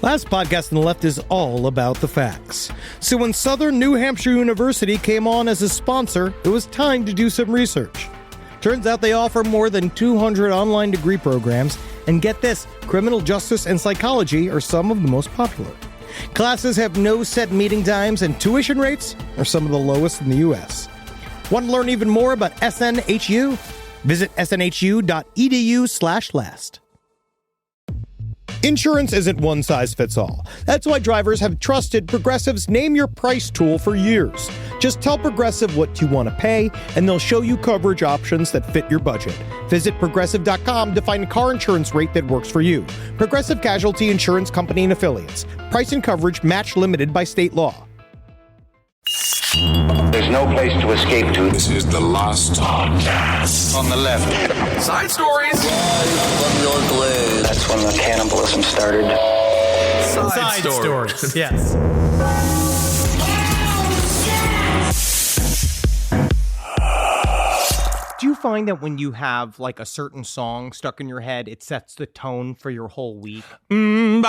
Last podcast on the left is all about the facts. So when Southern New Hampshire University came on as a sponsor, it was time to do some research. Turns out they offer more than 200 online degree programs, and get this, criminal justice and psychology are some of the most popular. Classes have no set meeting times, and tuition rates are some of the lowest in the U.S. Want to learn even more about SNHU? Visit snhu.edu/last. Insurance isn't one size fits all. That's why drivers have trusted Progressive's Name Your Price tool for years. Just tell Progressive what you want to pay, and they'll show you coverage options that fit your budget. Visit Progressive.com to find a car insurance rate that works for you. Progressive Casualty Insurance Company and Affiliates. Price and coverage match limited by state law. There's no place to escape to. This is the last podcast. On the left. Side stories. That's when the cannibalism started. Side stories. Yes. Do you find that when you have like a certain song stuck in your head, it sets the tone for your whole week? No,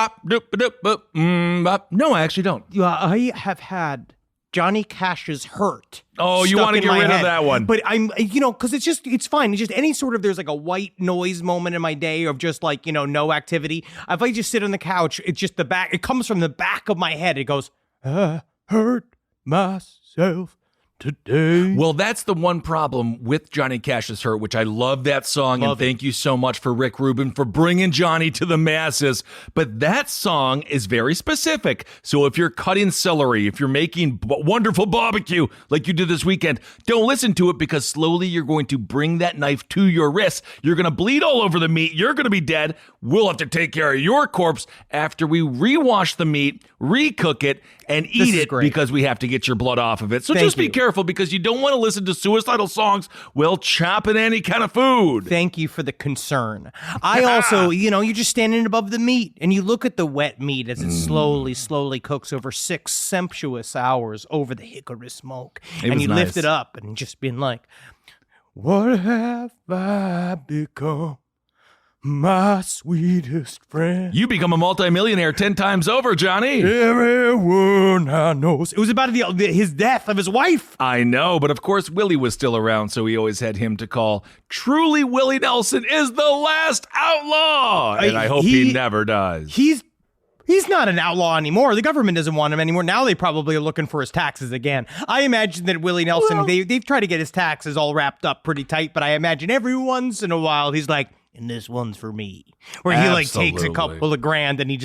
I actually don't. I have had Johnny Cash's Hurt. Oh, you want to get rid of that one. But because it's fine. It's just any sort of, there's like a white noise moment in my day of just like, no activity. If I just sit on the couch, it's just it comes from the back of my head. It goes, I hurt myself today. Well, that's the one problem with Johnny Cash's Hurt, which I love that song, and thank you so much for Rick Rubin for bringing Johnny to the masses. But that song is very specific. So if you're cutting celery, if you're making wonderful barbecue like you did this weekend, don't listen to it, because slowly you're going to bring that knife to your wrist. You're going to bleed all over the meat. You're going to be dead. We'll have to take care of your corpse after we rewash the meat, recook it, and eat it, because we have to get your blood off of it. So just be careful, because you don't want to listen to suicidal songs while chopping any kind of food. Thank you for the concern. I also, you're just standing above the meat, and you look at the wet meat as it slowly cooks over 6 sumptuous hours over the hickory smoke. And you lift it up and just been like, what have I become? My sweetest friend. You become a multimillionaire 10 times over, Johnny. Everyone I know. It was about his death of his wife. I know, but of course Willie was still around, so he always had him to call. Truly, Willie Nelson is the last outlaw, and I hope he never does. He's not an outlaw anymore. The government doesn't want him anymore. Now they probably are looking for his taxes again. I imagine that Willie Nelson, they've tried to get his taxes all wrapped up pretty tight, but I imagine every once in a while he's like, and this one's for me. Where he takes a couple of grand and he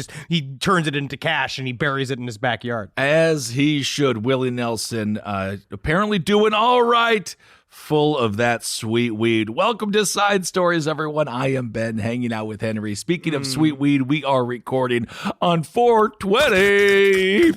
turns it into cash and he buries it in his backyard. As he should. Willie Nelson apparently doing all right. Full of that sweet weed. Welcome to Side Stories, everyone. I am Ben, hanging out with Henry. Speaking of sweet weed, we are recording on 420.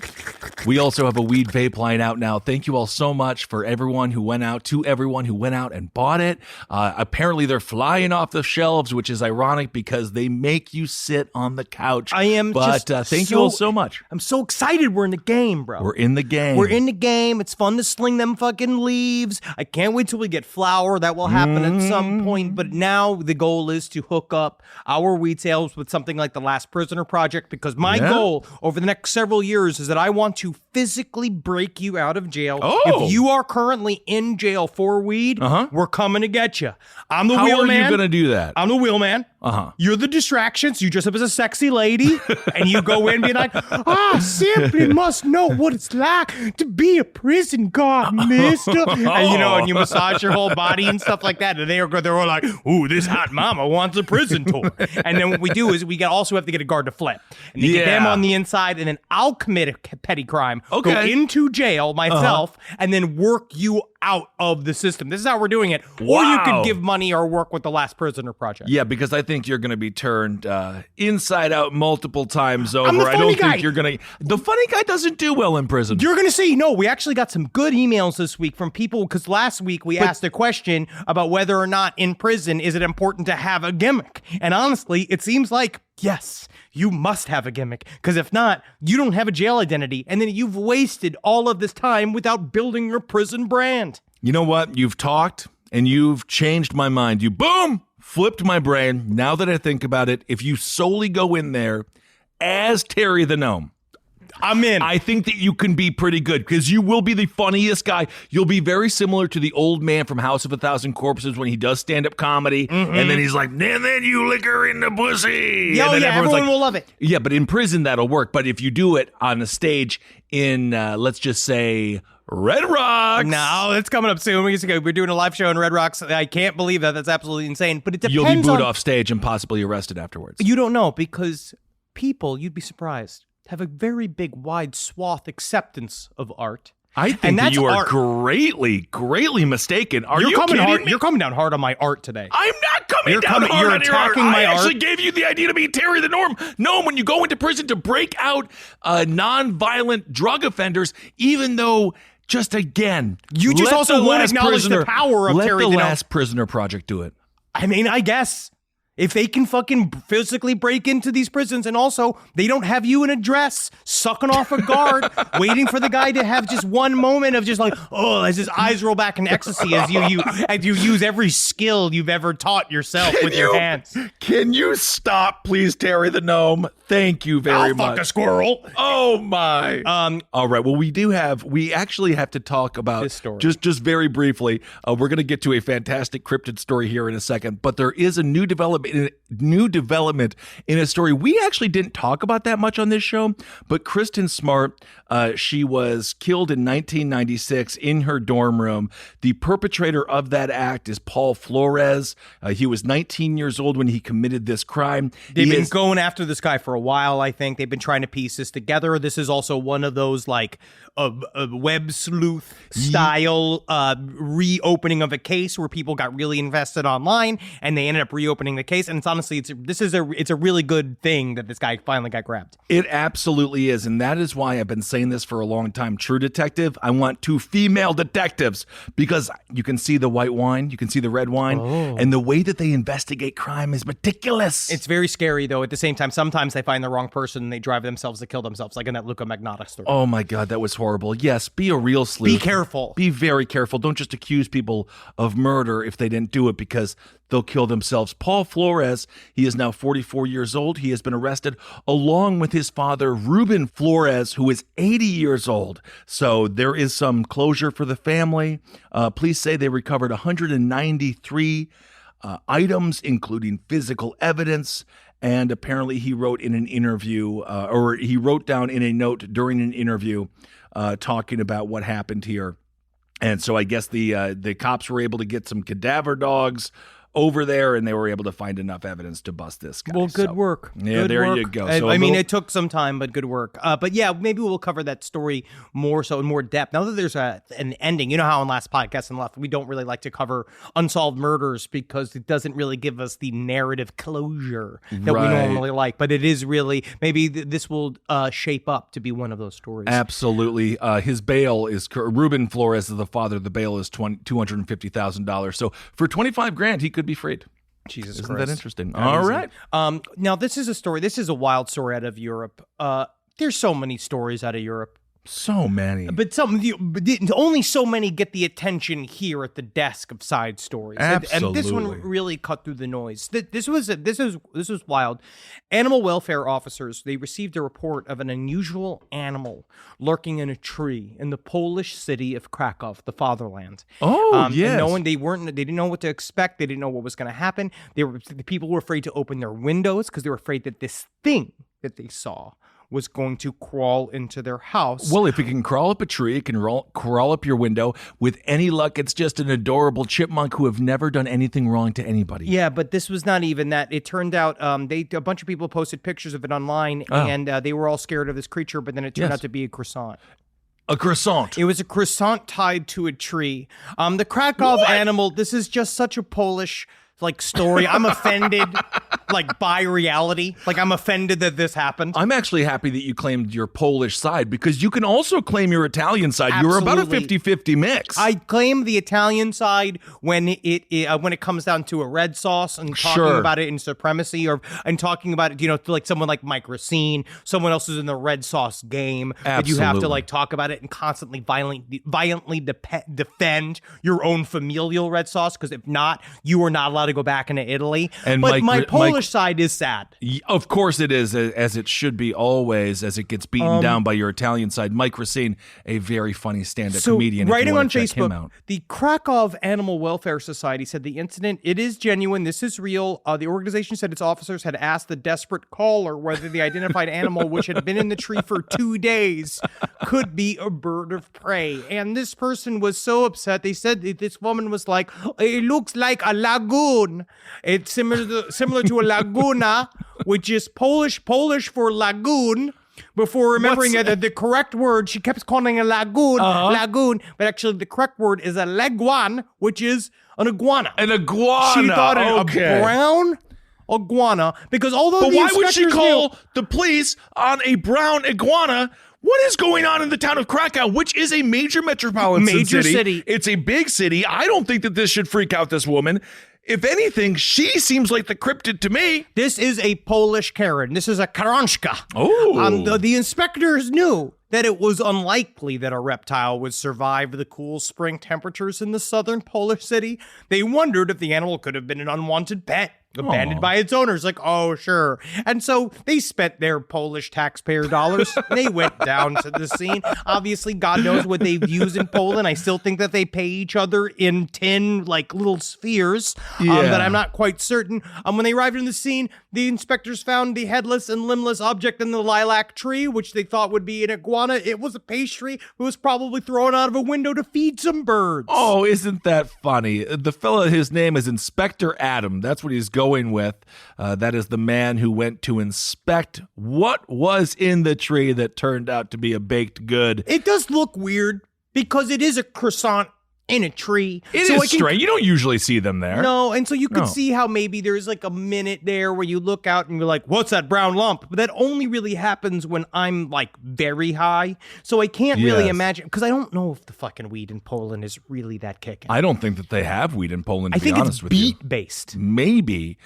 We also have a weed vape line out now. Thank you all so much for everyone who went out and bought it. Apparently, they're flying off the shelves, which is ironic because they make you sit on the couch. Thank you all so much. I'm so excited we're in the game, bro. We're in the game. It's fun to sling them fucking leaves. I can't wait till we get flour. That will happen at some point. But now the goal is to hook up our weed sales with something like the Last Prisoner Project, because my goal over the next several years is that I want to physically break you out of jail. If you are currently in jail for weed, we're coming to get you. I'm the wheelman. How are you going to do that? I'm the wheelman. You're the distractions. You dress up as a sexy lady, and you go in and be like, I simply must know what it's like to be a prison guard, mister. And you massage your whole body and stuff like that. And they're all like, ooh, this hot mama wants a prison tour. And then what we do is we also have to get a guard to flip. And they get them on the inside, and then I'll commit a petty crime, go into jail myself, and then work you out of the system. This is how we're doing it. Or you could give money or work with the Last Prisoner Project. Yeah, because I think you're going to be turned inside out multiple times over. I'm the funny guy. Think you're going to. The funny guy doesn't do well in prison. You're going to see. No, we actually got some good emails this week from people, because last week we asked a question about whether or not in prison is it important to have a gimmick. And honestly, it seems like, yes, you must have a gimmick, because if not, you don't have a jail identity, and then you've wasted all of this time without building your prison brand. You know what? You've talked, and you've changed my mind. You, boom, flipped my brain. Now that I think about it, if you solely go in there as Terry the Gnome. I'm in. I think that you can be pretty good because you will be the funniest guy. You'll be very similar to the old man from House of a Thousand Corpses when he does stand-up comedy, and then he's like, and then you lick her in the pussy. Yeah, and then everyone will love it. Yeah, but in prison, that'll work. But if you do it on the stage in, let's just say, Red Rocks. No, it's coming up soon. We're doing a live show in Red Rocks. I can't believe that. That's absolutely insane. But it depends. You'll be booed off stage and possibly arrested afterwards. You don't know because people, you'd be surprised, have a very big, wide swath acceptance of art. I think that you are greatly mistaken. Are you coming kidding hard? me? You're coming down hard on my art today. I'm not coming down hard you're on your art. attacking my I art. actually gave you the idea to be Terry the Gnome when you go into prison to break out non-violent drug offenders, even though, just again, you just also won't acknowledge the power of Terry the Gnome. Let the Last Prisoner Project do it. I mean, I guess. If they can fucking physically break into these prisons, and also they don't have you in a dress, sucking off a guard, waiting for the guy to have just one moment of just like, oh, as his eyes roll back in ecstasy as you use every skill you've ever taught yourself with your hands. Can you stop, please, Terry the Gnome? Thank you very much. Fuck a squirrel. Oh my. All right. Well, we actually have to talk about this story. Just very briefly. We're going to get to a fantastic cryptid story here in a second, but there is a new development in a story we actually didn't talk about that much on this show. But Kristen Smart, she was killed in 1996 in her dorm room. The perpetrator of that act is Paul Flores. He was 19 years old when he committed this crime. They've been going after this guy for a while, I think. They've been trying to piece this together. This is also one of those like a web sleuth style reopening of a case where people got really invested online and they ended up reopening the case. And it's honestly, it's a really good thing that this guy finally got grabbed. It absolutely is. And that is why I've been saying this for a long time. True Detective, I want 2 female detectives because you can see the white wine, you can see the red wine, and the way that they investigate crime is meticulous. It's very scary, though. At the same time, sometimes they find the wrong person and they drive themselves to kill themselves, like in that Luca Magnotta story. Oh my God, that was horrible. Yes, be a real sleuth. Be careful. Be very careful. Don't just accuse people of murder if they didn't do it because they'll kill themselves. Paul Flores, he is now 44 years old. He has been arrested along with his father, Ruben Flores, who is 80 years old. So there is some closure for the family. Police say they recovered 193 items, including physical evidence. And apparently he wrote in an interview, or he wrote down in a note during an interview talking about what happened here. And so I guess the cops were able to get some cadaver dogs over there, and they were able to find enough evidence to bust this guy. Well, good work. Yeah, good there work. you go. So I mean, it took some time, but good work. But yeah, maybe we'll cover that story more so in more depth. Now that there's an ending, you know how in last podcast and left, we don't really like to cover unsolved murders because it doesn't really give us the narrative closure that we normally like. But it is really, maybe this will shape up to be one of those stories. Absolutely. His bail is, Ruben Flores is the father, the bail is $250,000. So for $25,000, he could be freed. Jesus Isn't Christ. that interesting? All right. Now, this is a wild story out of Europe. There's so many stories out of Europe. So many. But only so many get the attention here at the desk of side stories. Absolutely. And this one really cut through the noise. This was wild. Animal welfare officers, they received a report of an unusual animal lurking in a tree in the Polish city of Krakow, the fatherland. Oh, yes. And they didn't know what to expect. They didn't know what was going to happen. The people were afraid to open their windows because they were afraid that this thing that they saw was going to crawl into their house. Well, if it can crawl up a tree, it can crawl up your window. With any luck, it's just an adorable chipmunk who have never done anything wrong to anybody. Yeah, but this was not even that. It turned out a bunch of people posted pictures of it online, and they were all scared of this creature, but then it turned out to be a croissant. A croissant. It was a croissant tied to a tree. The Krakow animal, this is just such a Polish story. I'm offended by reality. I'm offended that this happened. I'm actually happy that you claimed your Polish side because you can also claim your Italian side. Absolutely. You're about a 50-50 mix. I claim the Italian side when it comes down to a red sauce and talking about it in supremacy and talking about it, someone like Mike Racine, someone else who's in the red sauce game. That you have to talk about it and constantly violently defend your own familial red sauce because if not, you are not allowed to go back into Italy. And but my Mike- Polish side is sad. Of course it is, as it should be always, as it gets beaten down by your Italian side. Mike Racine, a very funny stand-up comedian. Writing if you on want to check him out. Facebook, the Krakow Animal Welfare Society said the incident, it is genuine, this is real. The organization said its officers had asked the desperate caller whether the identified animal, which had been in the tree for 2 days, could be a bird of prey. And this person was so upset. They said that this woman was like, it looks like a lagoon. It's similar to a laguna, which is Polish for lagoon. Before remembering that the correct word, she kept calling it a lagoon, but actually the correct word is a leguan, which is an iguana. An iguana. She thought a brown iguana, because although But the why would she inspectors call knew- the police on a brown iguana? What is going on in the town of Krakow, which is a major metropolitan city? It's a big city. I don't think that this should freak out this woman. If anything, she seems like the cryptid to me. This is a Polish Karen. This is a Karanczka. Oh. The inspectors knew that it was unlikely that a reptile would survive the cool spring temperatures in the southern Polish city. They wondered if the animal could have been an unwanted pet, abandoned by its owners. Like, oh, sure. And so they spent their Polish taxpayer dollars. They went down to the scene. Obviously, God knows what they've used in Poland. I still think that they pay each other in tin, like little spheres, but I'm not quite certain. When they arrived in the scene, the inspectors found the headless and limbless object in the lilac tree, which they thought would be an iguana. It was a pastry who was probably thrown out of a window to feed some birds. Oh, isn't that funny? The fella, his name is Inspector Adam. That's what he's going with. That is the man who went to inspect what was in the tree that turned out to be a baked good. It does look weird because it is a croissant in a tree. It is strange. You don't usually see them there. No, and so you could No. see how maybe there's like a minute there where you look out and you're like, what's that brown lump? But that only really happens when I'm like very high. So I can't really Yes. imagine, because I don't know if the fucking weed in Poland is really that kicking. I don't think that they have weed in Poland, to I be think honest it's with you. beet-based. Maybe.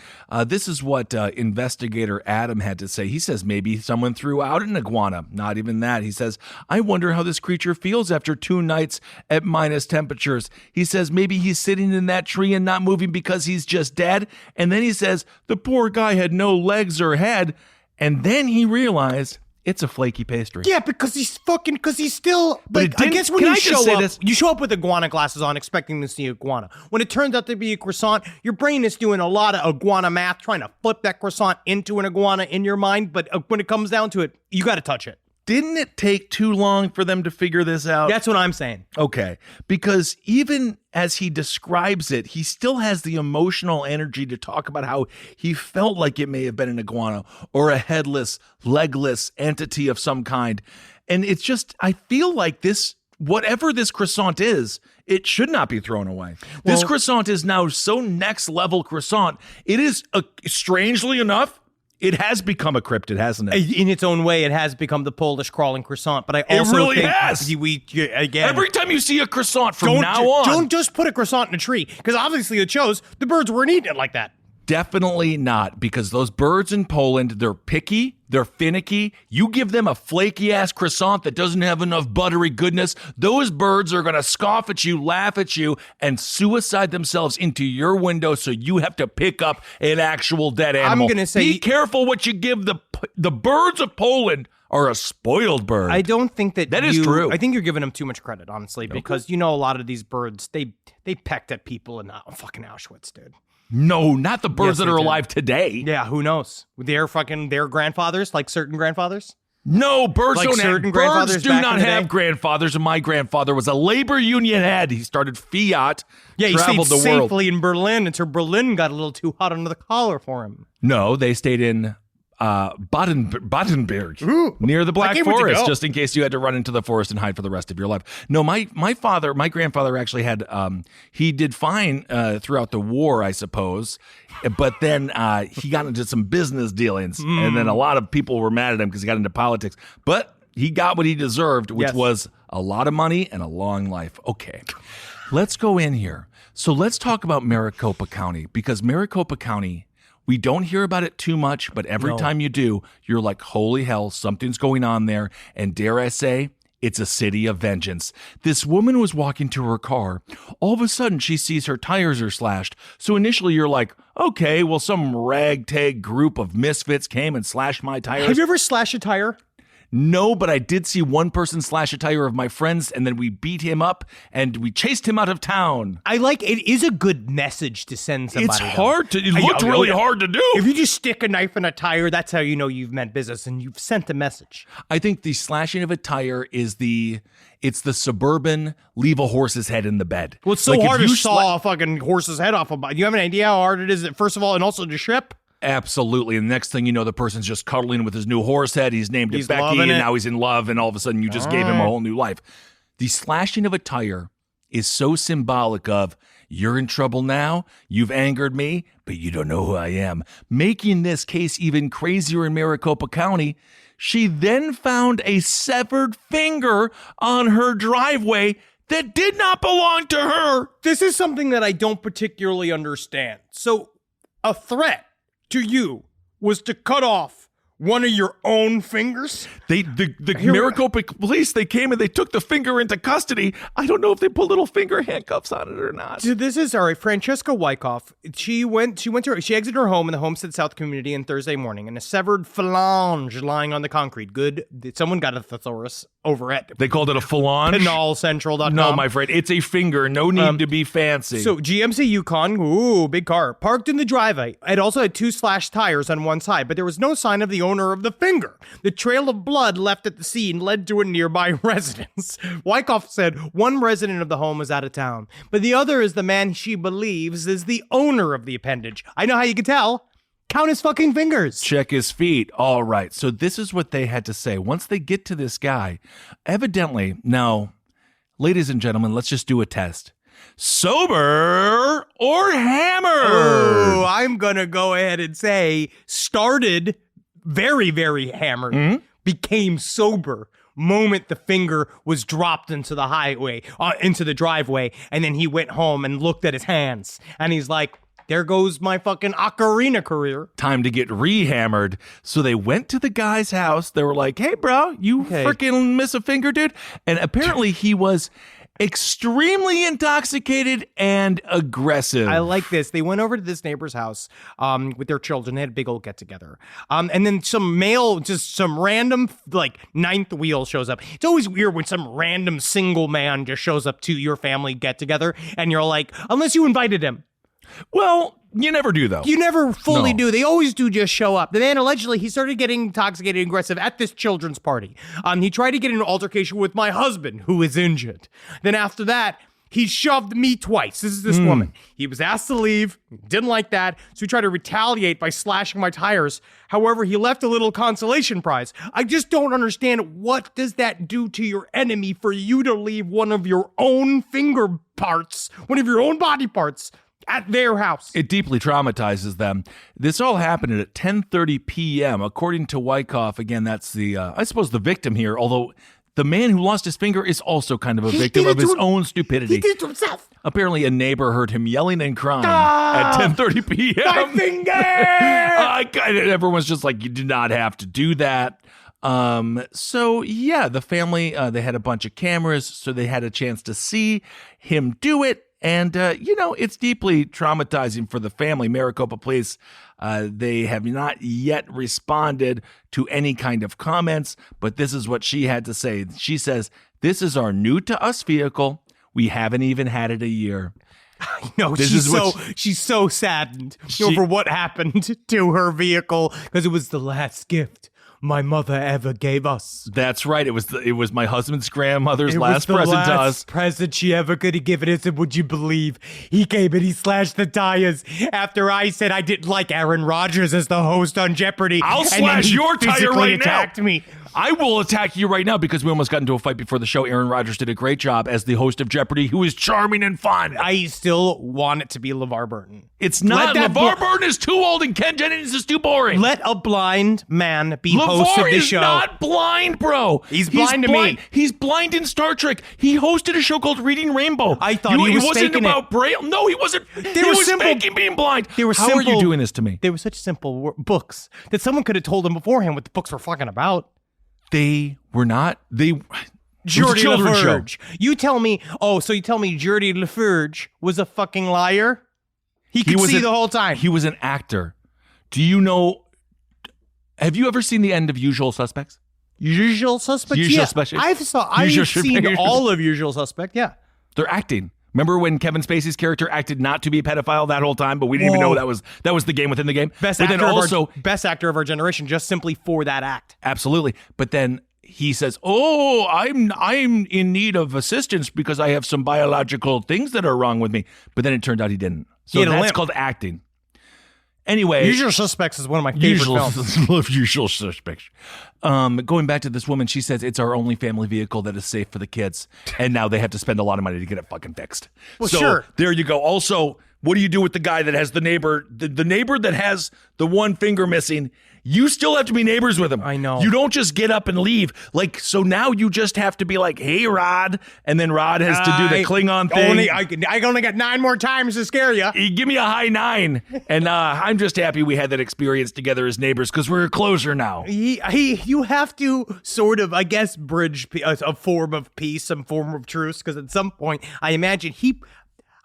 This is what investigator Adam had to say. He says maybe someone threw out an iguana. Not even that. He says, I wonder how this creature feels after 2 nights at minus temperatures. He says maybe he's sitting in that tree and not moving because he's just dead. And then he says the poor guy had no legs or head. And then he realized it's a flaky pastry. Yeah, because he's still, But it like, I didn't- guess when can you I just show say up, this? you show up with iguana glasses on expecting to see iguana. When it turns out to be a croissant, your brain is doing a lot of iguana math, trying to flip that croissant into an iguana in your mind. But when it comes down to it, you got to touch it. Didn't it take too long for them to figure this out? That's what I'm saying. Okay, because even as he describes it, he still has the emotional energy to talk about how he felt like it may have been an iguana or a headless, legless entity of some kind. And it's just, I feel like this, whatever this croissant is, it should not be thrown away. This Well- croissant is now so next level croissant. It is, strangely enough, it has become a cryptid, hasn't it? In its own way, it has become the Polish crawling croissant. But I also really think has. again, Every time you see a croissant from now on. don't just put a croissant in a tree, because obviously it shows the birds weren't eating it like that. Definitely not, because those birds in Poland, they're picky, they're finicky. You give them a flaky ass croissant that doesn't have enough buttery goodness, those birds are going to scoff at you, laugh at you, and suicide themselves into your window, so you have to pick up an actual dead animal. gonna say- be careful what you give the birds of Poland. Are a spoiled bird. I don't think that is true. I think you're giving them too much credit, honestly, because you know a lot of these birds they pecked at people in fucking Auschwitz, dude. No, not the birds Yes, that they are did. alive today. Yeah, who knows? Their grandfathers, like certain grandfathers. No, birds Like don't have certain birds. grandfathers Do back not in the have day? grandfathers. And my grandfather was a labor union head. He started Fiat. Yeah, he traveled stayed the world. safely in Berlin until Berlin got a little too hot under the collar for him. No, they stayed in Badenberg, near the Black gave it to Forest, go. just in case you had to run into the forest and hide for the rest of your life. No, my grandfather actually had, he did fine throughout the war, I suppose, but then he got into some business dealings, and then a lot of people were mad at him because he got into politics, but he got what he deserved, which Yes. was a lot of money and a long life. Okay, let's go in here. So let's talk about Maricopa County, because Maricopa County, we don't hear about it too much, but every time you do, you're like, holy hell, something's going on there. And dare I say, It's a city of vengeance. This woman was walking to her car. All of a sudden, she sees her tires are slashed. So initially, you're like, okay, well, some ragtag group of misfits came and slashed my tires. Have you ever slashed a tire? No, but I did see one person slash a tire of my friends, and then we beat him up, and we chased him out of town. It is a good message to send somebody. It's hard to, it looked really hard to do. If you just stick a knife in a tire, that's how you know you've meant business and you've sent a message. I think the slashing of a tire is it's the suburban leave a horse's head in the bed. Well, it's so hard to saw a fucking horse's head off. Do you have an idea how hard it is, first of all, and also to ship? Absolutely. And the next thing you know, the person's just cuddling with his new horse head. He's named it Becky, and now he's in love, and all of a sudden you just gave him a whole new life. The slashing of a tire is so symbolic of, you're in trouble now, you've angered me, but you don't know who I am. Making this case even crazier in Maricopa County, she then found a severed finger on her driveway that did not belong to her. This is something that I don't particularly understand. So, a threat to you was to cut off one of your own fingers? The Maricopa police, they came and they took the finger into custody. I don't know if they put little finger handcuffs on it or not. So this is Francesca Wyckoff. She exited her home in the Homestead South community on Thursday morning, and a severed phalange lying on the concrete. Good. Someone got a thesaurus over it. They called it a phalange? Penalcentral.com. No, my friend. It's a finger. No need to be fancy. So GMC Yukon, ooh, big car, parked in the driveway. It also had 2 slashed tires on one side, but there was no sign of the owner of the finger. The trail of blood left at the scene led to a nearby residence. Wyckoff said one resident of the home was out of town, but the other is the man she believes is the owner of the appendage. I know how you can tell. Count his fucking fingers. Check his feet. All right. So this is what they had to say. Once they get to this guy, evidently, now, ladies and gentlemen, let's just do a test. Sober or hammered? Oh, I'm going to go ahead and say started very, very hammered, became sober moment the finger was dropped into the highway, into the driveway, and then he went home and looked at his hands, and he's like, there goes my fucking ocarina career. Time to get rehammered. So they went to the guy's house. They were like, hey, bro, you freaking miss a finger, dude? And apparently he was extremely intoxicated and aggressive. I like this. They went over to this neighbor's house with their children. They had a big old get together. And then some random like ninth wheel shows up. It's always weird when some random single man just shows up to your family get together and you're like, unless you invited him. Well, you never do, though. You never fully do. They always do just show up. The man, allegedly, he started getting intoxicated and aggressive at this children's party. He tried to get in an altercation with my husband, who is injured. Then after that, he shoved me twice. This is this woman. He was asked to leave, didn't like that, so he tried to retaliate by slashing my tires. However, he left a little consolation prize. I just don't understand, what does that do to your enemy for you to leave one of your own finger parts, one of your own body parts, at their house? It deeply traumatizes them. This all happened at 10:30 p.m. According to Wyckoff, again, that's the, I suppose, the victim here, although the man who lost his finger is also kind of a victim of his own stupidity. He did it to himself. Apparently, a neighbor heard him yelling and crying at 10:30 p.m. My finger! Everyone's just like, you do not have to do that. So yeah, the family, they had a bunch of cameras, so they had a chance to see him do it. And, it's deeply traumatizing for the family. Maricopa Police, they have not yet responded to any kind of comments, but this is what she had to say. She says, this is our new to us vehicle. We haven't even had it a year. No, she's so saddened over what happened to her vehicle because it was the last gift my mother ever gave us. That's right. It was my husband's grandmother's last present to us. Present she ever could have given us, and would you believe he came and he slashed the tires after I said I didn't like Aaron Rodgers as the host on Jeopardy. I'll slash your tire right now. Attacked me. I will attack you right now because we almost got into a fight before the show. Aaron Rodgers did a great job as the host of Jeopardy, who is charming and fun. I still want it to be LeVar Burton. It's not. LeVar Burton is too old and Ken Jennings is too boring. Let a blind man be host of the show. LeVar is not blind, bro. He's blind to me. He's blind in Star Trek. He hosted a show called Reading Rainbow. I thought he was wasn't faking about Braille. No, he wasn't. He was faking being blind. How are you doing this to me? They were such simple books that someone could have told him beforehand what the books were fucking about. They were not. Jordy children's show. LaForge. You tell me Jordy LaForge was a fucking liar? He could see the whole time. He was an actor. Do you know? Have you ever seen the end of Usual Suspects? Usual Suspect? Usual Suspect. I've seen all of Usual Suspect, yeah. They're acting. Remember when Kevin Spacey's character acted not to be a pedophile that whole time, but we didn't even know that was the game within the game? Best actor of our generation, just simply for that act. Absolutely. But then he says, "Oh, I'm in need of assistance because I have some biological things that are wrong with me." But then it turned out he didn't. So that's called acting. Anyway, Usual Suspects is one of my favorite films. Love Usual Suspects. Going back to this woman, she says it's our only family vehicle that is safe for the kids, and now they have to spend a lot of money to get it fucking fixed. Well, sure. There you go. Also, what do you do with the guy that has the neighbor that has the one finger missing? You still have to be neighbors with him. I know. You don't just get up and leave. Like, so now you just have to be like, "Hey, Rod," and then Rod has to do the Klingon thing. I only got 9 more times to scare you. Give me a high 9. And I'm just happy we had that experience together as neighbors because we're closer now. You have to sort of, I guess, bridge a form of peace, some form of truce, because at some point, I imagine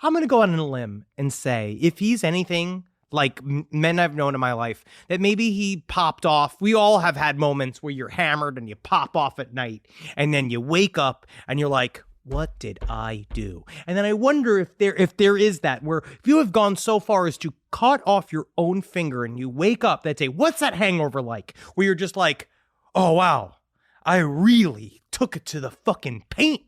I'm going to go out on a limb and say, if he's anything like men I've known in my life, that maybe he popped off. We all have had moments where you're hammered and you pop off at night, and then you wake up and you're like, what did I do? And then I wonder if there is that, where if you have gone so far as to cut off your own finger and you wake up that day, what's that hangover like? Where you're just like, oh, wow, I really took it to the fucking paint.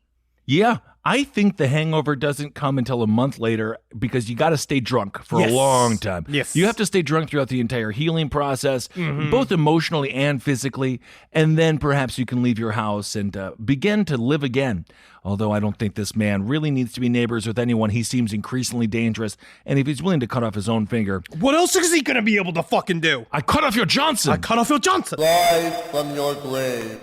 Yeah, I think the hangover doesn't come until a month later because you got to stay drunk for a long time. Yes. You have to stay drunk throughout the entire healing process, both emotionally and physically, and then perhaps you can leave your house and begin to live again. Although I don't think this man really needs to be neighbors with anyone. He seems increasingly dangerous, and if he's willing to cut off his own finger... What else is he going to be able to fucking do? I cut off your Johnson! Rise from your grave.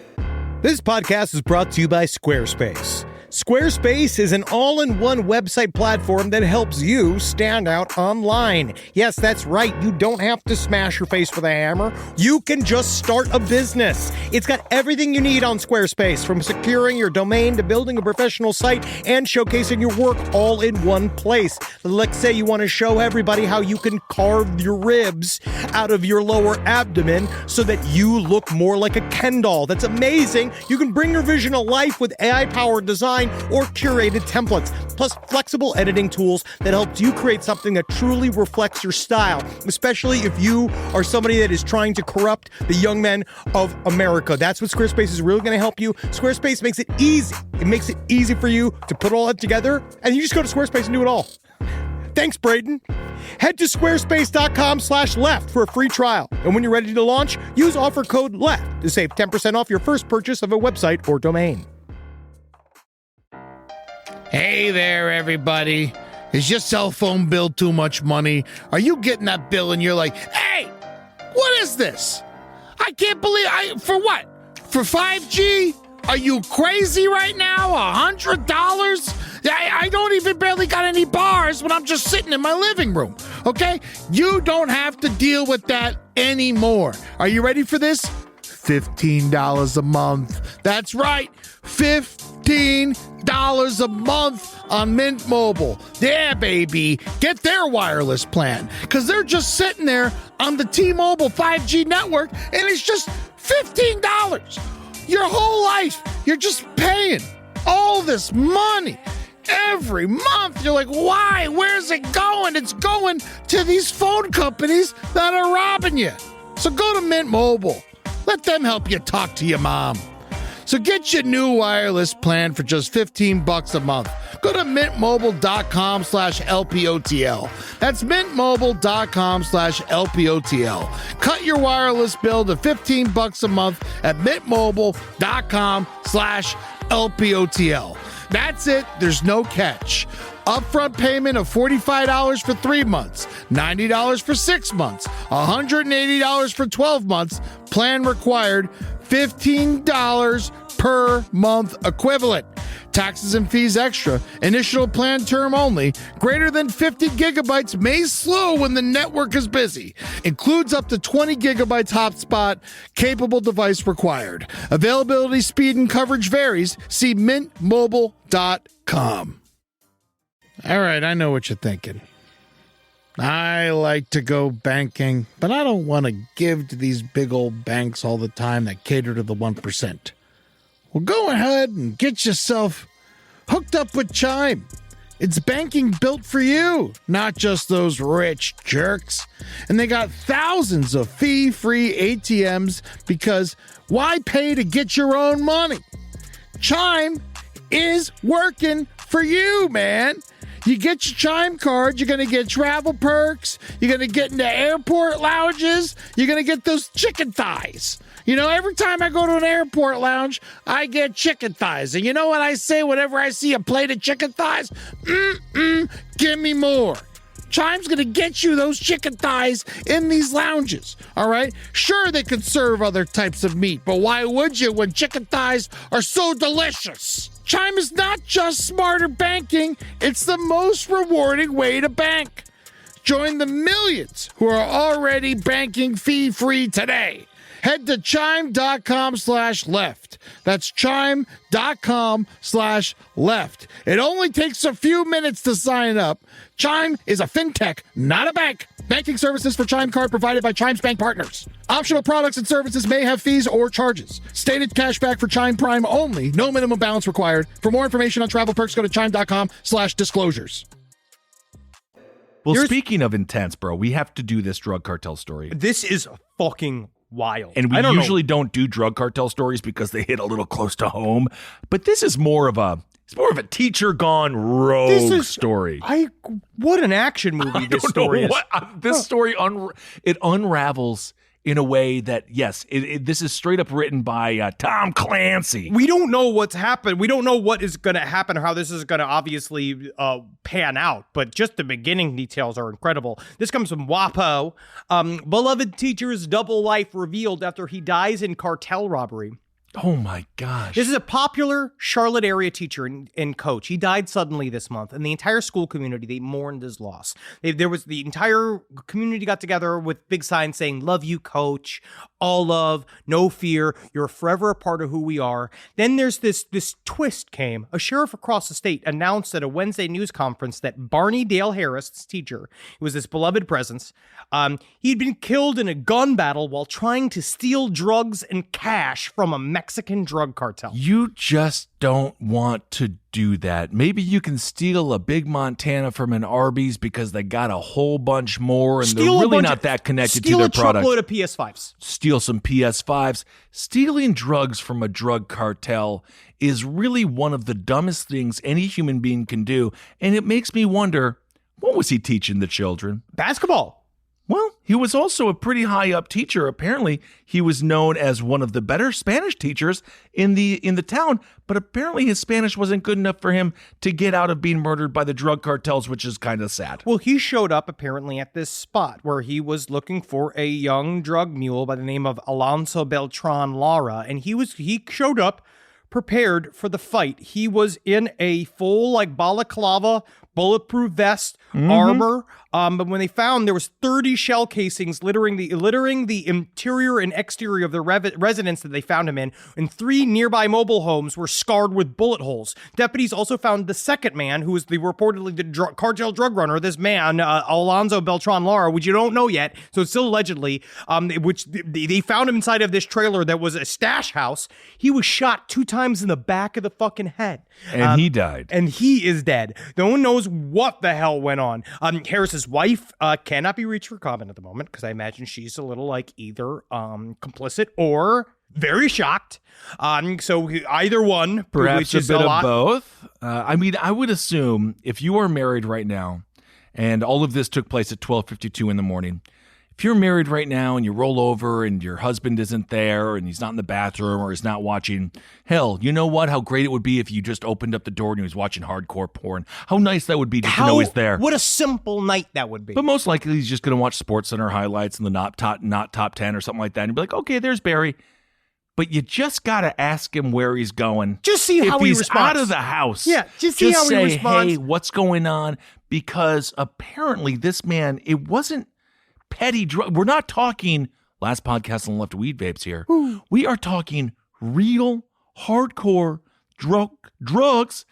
This podcast is brought to you by Squarespace. Squarespace is an all-in-one website platform that helps you stand out online. Yes, that's right. You don't have to smash your face with a hammer. You can just start a business. It's got everything you need on Squarespace, from securing your domain to building a professional site and showcasing your work all in one place. Let's say you want to show everybody how you can carve your ribs out of your lower abdomen so that you look more like a Ken doll. That's amazing. You can bring your vision to life with AI-powered design or curated templates, plus flexible editing tools that helps you create something that truly reflects your style, especially if you are somebody that is trying to corrupt the young men of America. That's what Squarespace is really going to help you. Squarespace makes it easy. It makes it easy for you to put all that together, and you just go to Squarespace and do it all. Thanks, Braden. Head to squarespace.com/left for a free trial. And when you're ready to launch, use offer code LEFT to save 10% off your first purchase of a website or domain. Hey there, everybody. Is your cell phone bill too much money? Are you getting that bill and you're like, hey, what is this? I can't believe for what? For 5G? Are you crazy right now? $100? I don't even barely got any bars when I'm just sitting in my living room, okay? You don't have to deal with that anymore. Are you ready for this? $15 a month. That's right, $15 a month on Mint Mobile. Yeah, baby. Get their wireless plan, because they're just sitting there on the T-Mobile 5G network, and it's just $15. Your whole life, you're just paying all this money every month. You're like, why? Where's it going? It's going to these phone companies that are robbing you. So go to Mint Mobile. Let them help you talk to your mom. So get your new wireless plan for just $15 a month. Go to mintmobile.com/LPOTL. That's mintmobile.com/LPOTL. Cut your wireless bill to $15 a month at mintmobile.com/LPOTL. That's it. There's no catch. Upfront payment of $45 for 3 months, $90 for 6 months, $180 for 12 months. Plan required, $15 per month equivalent. Taxes and fees extra. Initial plan term only. Greater than 50 gigabytes may slow when the network is busy. Includes up to 20 gigabytes hotspot. Capable device required. Availability, speed, and coverage varies. See mintmobile.com. All right, I know what you're thinking. I like to go banking, but I don't want to give to these big old banks all the time that cater to the 1%. Well, go ahead and get yourself hooked up with Chime. It's banking built for you, not just those rich jerks. And they got thousands of fee-free ATMs because why pay to get your own money? Chime is working for you, man. You get your Chime card, you're going to get travel perks, you're going to get into airport lounges, you're going to get those chicken thighs. You know, every time I go to an airport lounge, I get chicken thighs. And you know what I say whenever I see a plate of chicken thighs? Give me more. Chime's going to get you those chicken thighs in these lounges, all right? Sure, they could serve other types of meat, but why would you when chicken thighs are so delicious? Chime is not just smarter banking, it's the most rewarding way to bank. Join the millions who are already banking fee-free today. Head to chime.com/left. That's chime.com/left. It only takes a few minutes to sign up. Chime is a fintech, not a bank. Banking services for Chime Card provided by Chime's bank partners. Optional products and services may have fees or charges. Stated cashback for Chime Prime only. No minimum balance required. For more information on travel perks, go to chime.com/disclosures. Well, speaking of intense, bro, we have to do this drug cartel story. This is fucking wild. And we usually don't do drug cartel stories because they hit a little close to home. But this is more of a teacher gone rogue story. What an action movie this story is. This story it unravels in a way that, yes, this is straight up written by Tom Clancy. We don't know what's happened. We don't know what is going to happen or how this is going to obviously pan out, but just the beginning details are incredible. This comes from WAPO. Beloved teacher's double life revealed after he dies in cartel robbery. Oh my gosh. This is a popular Charlotte area teacher and coach. He died suddenly this month, and the entire school community, they mourned his loss. The entire community got together with big signs saying, "Love you, coach. All love, no fear. You're forever a part of who we are." Then there's this twist came. A sheriff across the state announced at a Wednesday news conference that Barney Dale Harris, this teacher, who was this beloved presence, he'd been killed in a gun battle while trying to steal drugs and cash from a Mexican drug cartel. You just don't want to do that. Maybe you can steal a big Montana from an Arby's because they got a whole bunch more and they're really not that connected to their product. Steal a truckload of PS5s. Steal some PS5s. Stealing drugs from a drug cartel is really one of the dumbest things any human being can do. And it makes me wonder, what was he teaching the children? Basketball. Well, he was also a pretty high up teacher. Apparently, he was known as one of the better Spanish teachers in the town, but apparently his Spanish wasn't good enough for him to get out of being murdered by the drug cartels, which is kind of sad. Well, he showed up apparently at this spot where he was looking for a young drug mule by the name of Alonso Beltran Lara, and he showed up prepared for the fight. He was in a full balaclava, bulletproof vest, armor. But when they found there was 30 shell casings littering the interior and exterior of the residence that they found him in, and 3 nearby mobile homes were scarred with bullet holes. Deputies also found the second man, who was reportedly the cartel drug runner. This man, Alonso Beltran Lara, which you don't know yet, so it's still allegedly, which they found him inside of this trailer that was a stash house. He was shot 2 times in the back of the fucking head. And he died. And he is dead. No one knows what the hell went on. Harris's wife cannot be reached for comment at the moment because I imagine she's a little either complicit or very shocked. So either one, perhaps which is a bit a lot. of both. I would assume if you are married right now, and all of this took place at 12:52 in the morning. If you're married right now and you roll over and your husband isn't there and he's not in the bathroom or he's not watching, hell, you know what? How great it would be if you just opened up the door and he was watching hardcore porn. How nice that would be just to know he's there. What a simple night that would be. But most likely he's just going to watch SportsCenter highlights and the not top 10 or something like that. And be like, okay, there's Barry. but you just got to ask him where he's going. Just see how if he he's responds. out of the house. Yeah, just see how say, he responds. Hey, what's going on? Because apparently this man, it wasn't petty drug. We're not talking last podcast on Left Weed Vapes here. We are talking real hardcore drugs.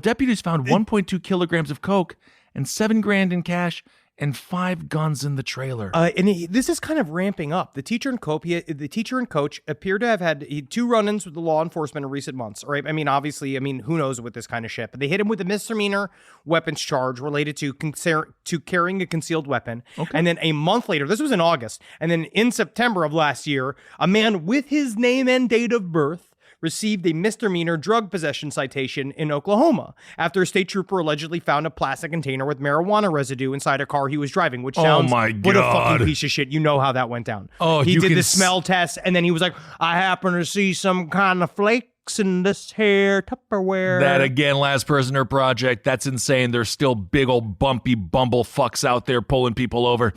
Deputies found 1.2 kilograms of coke and $7,000 in cash and 5 guns in the trailer. This is kind of ramping up. The teacher and coach appear to have had 2 run-ins with the law enforcement in recent months. Right? I mean, obviously, who knows with this kind of shit? But they hit him with a misdemeanor weapons charge related to carrying a concealed weapon. Okay. And then a month later, this was in August, and then in September of last year, a man with his name and date of birth received a misdemeanor drug possession citation in Oklahoma after a state trooper allegedly found a plastic container with marijuana residue inside a car he was driving, which sounds, oh my God, what a fucking piece of shit. You know how that went down. Oh, he did the smell test, and then he was like, I happen to see some kind of flakes in this here Tupperware. That again, Last Prisoner Project. That's insane. There's still big old bumpy bumble fucks out there pulling people over.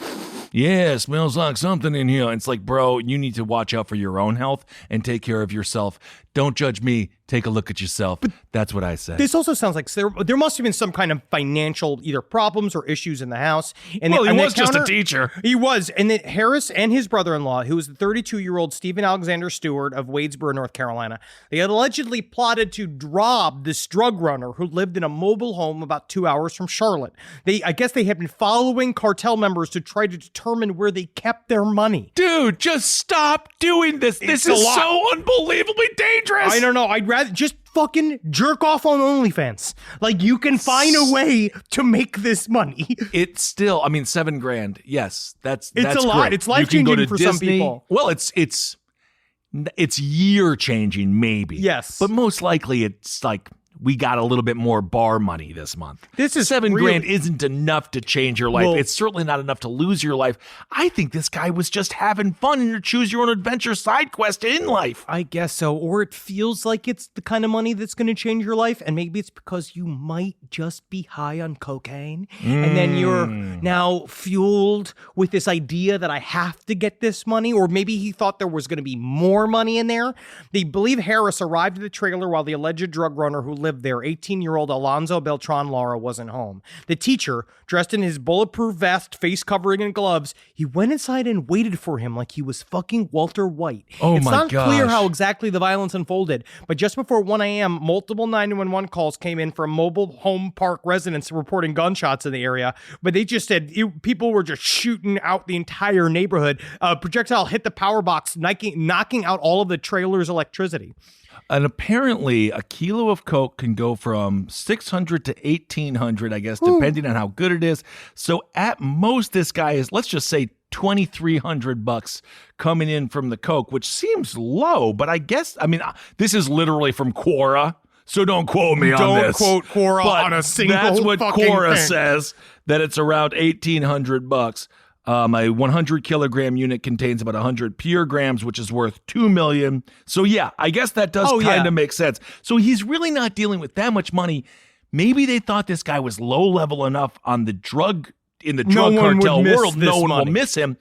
Yeah, it smells like something in here. It's like, bro, you need to watch out for your own health and take care of yourself. Don't judge me. Take a look at yourself. But that's what I said. This also sounds like there must have been some kind of financial either problems or issues in the house. And well, he was just a teacher. He was. And then Harris and his brother-in-law, who was the 32-year-old Stephen Alexander Stewart of Wadesboro, North Carolina, they had allegedly plotted to rob this drug runner who lived in a mobile home about 2 hours from Charlotte. I guess they had been following cartel members to try to determine where they kept their money. Dude, just stop doing this. This is so unbelievably dangerous. I don't know. I'd rather just fucking jerk off on OnlyFans. Like, you can find a way to make this money. It's still, $7,000. Yes, that's a lot. Great. It's life-changing for Disney. Some people. Well, it's year changing, maybe. Yes, but most likely it's like we got a little bit more bar money this month. This is $7,000 isn't enough to change your life. Well, it's certainly not enough to lose your life. I think this guy was just having fun in your choose your own adventure side quest in life. I guess so. Or it feels like it's the kind of money that's going to change your life. And maybe it's because you might just be high on cocaine. And then you're now fueled with this idea that I have to get this money. Or maybe he thought there was going to be more money in there. They believe Harris arrived at the trailer while the alleged drug runner who lived there, 18-year-old Alonzo Beltran Lara, wasn't home. The teacher, dressed in his bulletproof vest, face covering, and gloves, he went inside and waited for him like he was fucking Walter White. It's not clear how exactly the violence unfolded, but just before 1 a.m., multiple 911 calls came in from mobile home park residents reporting gunshots in the area, but they just said people were just shooting out the entire neighborhood. A projectile hit the power box, knocking out all of the trailer's electricity. And apparently, a kilo of coke can go from $600 to $1,800, I guess, depending on how good it is. So at most, this guy is, let's just say, $2,300 coming in from the coke, which seems low. But I guess, this is literally from Quora, so don't quote me on this. Don't quote Quora on a single That's what fucking Quora thing. says, that it's around $1,800. A 100 kilogram unit contains about 100 pure grams, which is worth $2 million. So yeah, I guess that does kind of make sense. So he's really not dealing with that much money. Maybe they thought this guy was low level enough on the drug cartel world. No one will miss him.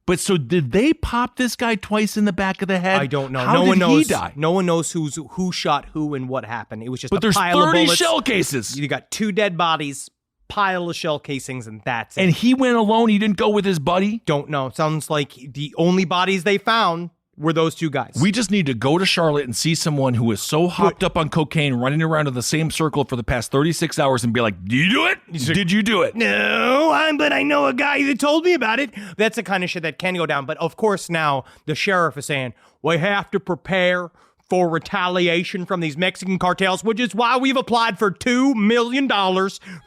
But so did they pop this guy twice in the back of the head? I don't know. How no did one knows. He die? No one knows who shot who and what happened. It was just but a there's pile 30 of bullets. Shell cases. You got 2 dead bodies, pile of shell casings, and that's it. And he went alone? He didn't go with his buddy? Don't know. Sounds like the only bodies they found were those 2 guys. We just need to go to Charlotte and see someone who is so hopped up on cocaine running around in the same circle for the past 36 hours and be like, did you do it? Did you do it? No, but I know a guy that told me about it. That's the kind of shit that can go down. But of course now the sheriff is saying, we have to prepare for retaliation from these Mexican cartels, which is why we've applied for $2 million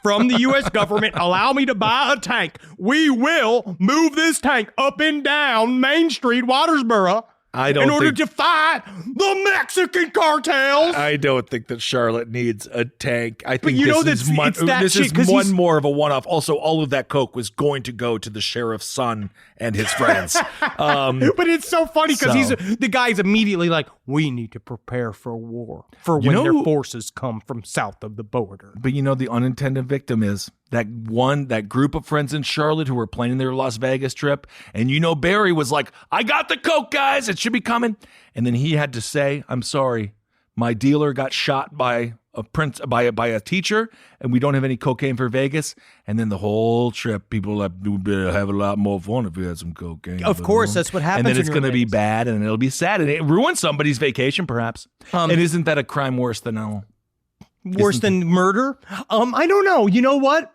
from the U.S. government. Allow me to buy a tank. We will move this tank up and down Main Street, Watersboro, in order to fight the Mexican cartels. I don't think that Charlotte needs a tank. I think this is one more of a one-off. Also, all of that coke was going to go to the sheriff's son and his friends. But it's so funny because the guy's immediately like, we need to prepare for war for when their forces come from south of the border. But the unintended victim is that group of friends in Charlotte who were planning their Las Vegas trip. And Barry was like, I got the coke, guys. It should be coming. And then he had to say, I'm sorry. My dealer got shot by a teacher, and we don't have any cocaine for Vegas. And then the whole trip, people are like, we'd have a lot more fun if we had some cocaine. Of course, that's what happens. And then it's going to be bad, and it'll be sad, and it ruins somebody's vacation, perhaps. And isn't that a crime worse than murder? I don't know. You know what?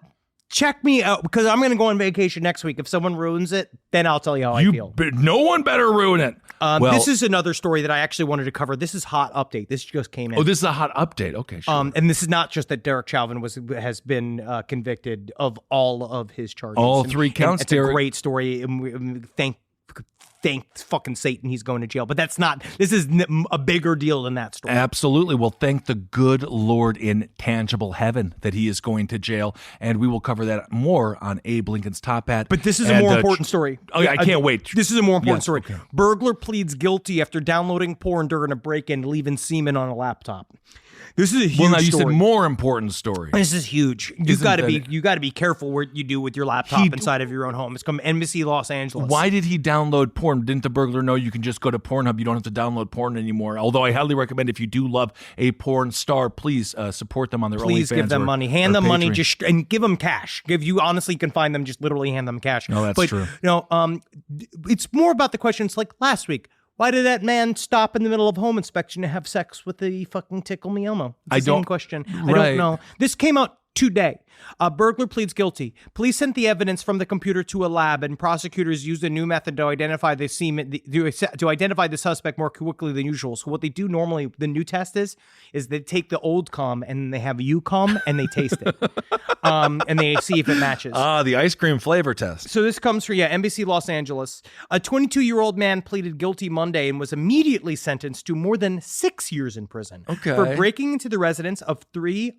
Check me out, because I'm going to go on vacation next week. If someone ruins it, then I'll tell you how I feel. No one better ruin it. This is another story that I actually wanted to cover. This is hot update. This just came in. Oh, this is a hot update. Okay, sure. And this is not just that Derek Chauvin has been convicted of all of his charges. All 3 counts. It's a great story. And thank fucking Satan he's going to jail. But this is a bigger deal than that story. Absolutely. Well, thank the good Lord in tangible heaven that he is going to jail. And we will cover that more on Abe Lincoln's Top Hat. But this is a more important story. Oh, yeah, I can't wait. This is a more important story. Okay. Burglar pleads guilty after downloading porn during a break-in, leaving semen on a laptop. This is a huge story. Well, now you said more important story. This is huge. You got to be careful what you do with your laptop inside of your own home. It's come Embassy Los Angeles. Why did he download porn? Didn't the burglar know you can just go to Pornhub? You don't have to download porn anymore. Although I highly recommend, if you do love a porn star, please support them on their OnlyFans. Please give them money. Hand them money, and give them cash. If you honestly can find them, just literally hand them cash. No, that's true. It's more about the questions like last week. Why did that man stop in the middle of home inspection to have sex with the fucking Tickle Me Elmo? Same question. I don't know. This came out today. A burglar pleads guilty. Police sent the evidence from the computer to a lab, and prosecutors used a new method to identify the semen to identify the suspect more quickly than usual. So what they do normally, the new test is they take the old cum and they have you cum and they taste it, and they see if it matches. The ice cream flavor test. So this comes from NBC Los Angeles. A 22-year-old man pleaded guilty Monday and was immediately sentenced to more than 6 years in prison for breaking into the residence of 3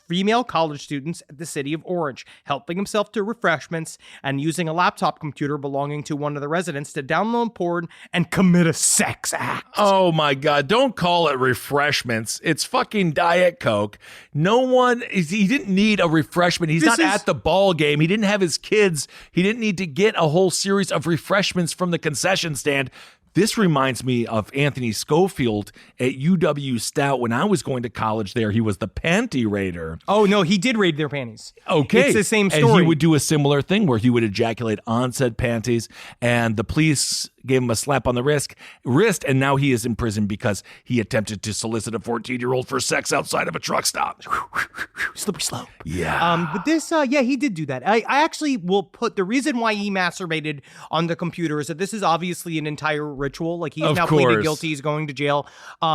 female college students at the city of Orange, helping himself to refreshments and using a laptop computer belonging to one of the residents to download porn and commit a sex act. Oh my God, don't call it refreshments. It's fucking Diet Coke. He didn't need a refreshment. He's not at the ball game. He didn't have his kids. He didn't need to get a whole series of refreshments from the concession stand. This reminds me of Anthony Schofield at UW Stout. When I was going to college there, he was the panty raider. Oh, no, he did raid their panties. Okay. It's the same story. And he would do a similar thing where he would ejaculate on said panties, and the police gave him a slap on the wrist, and now he is in prison because he attempted to solicit a 14-year-old for sex outside of a truck stop. Slippery slope. Yeah. But this, he did do that. I actually will put the reason why he masturbated on the computer is that this is obviously an entire ritual. Like, he's now pleaded guilty. He's going to jail.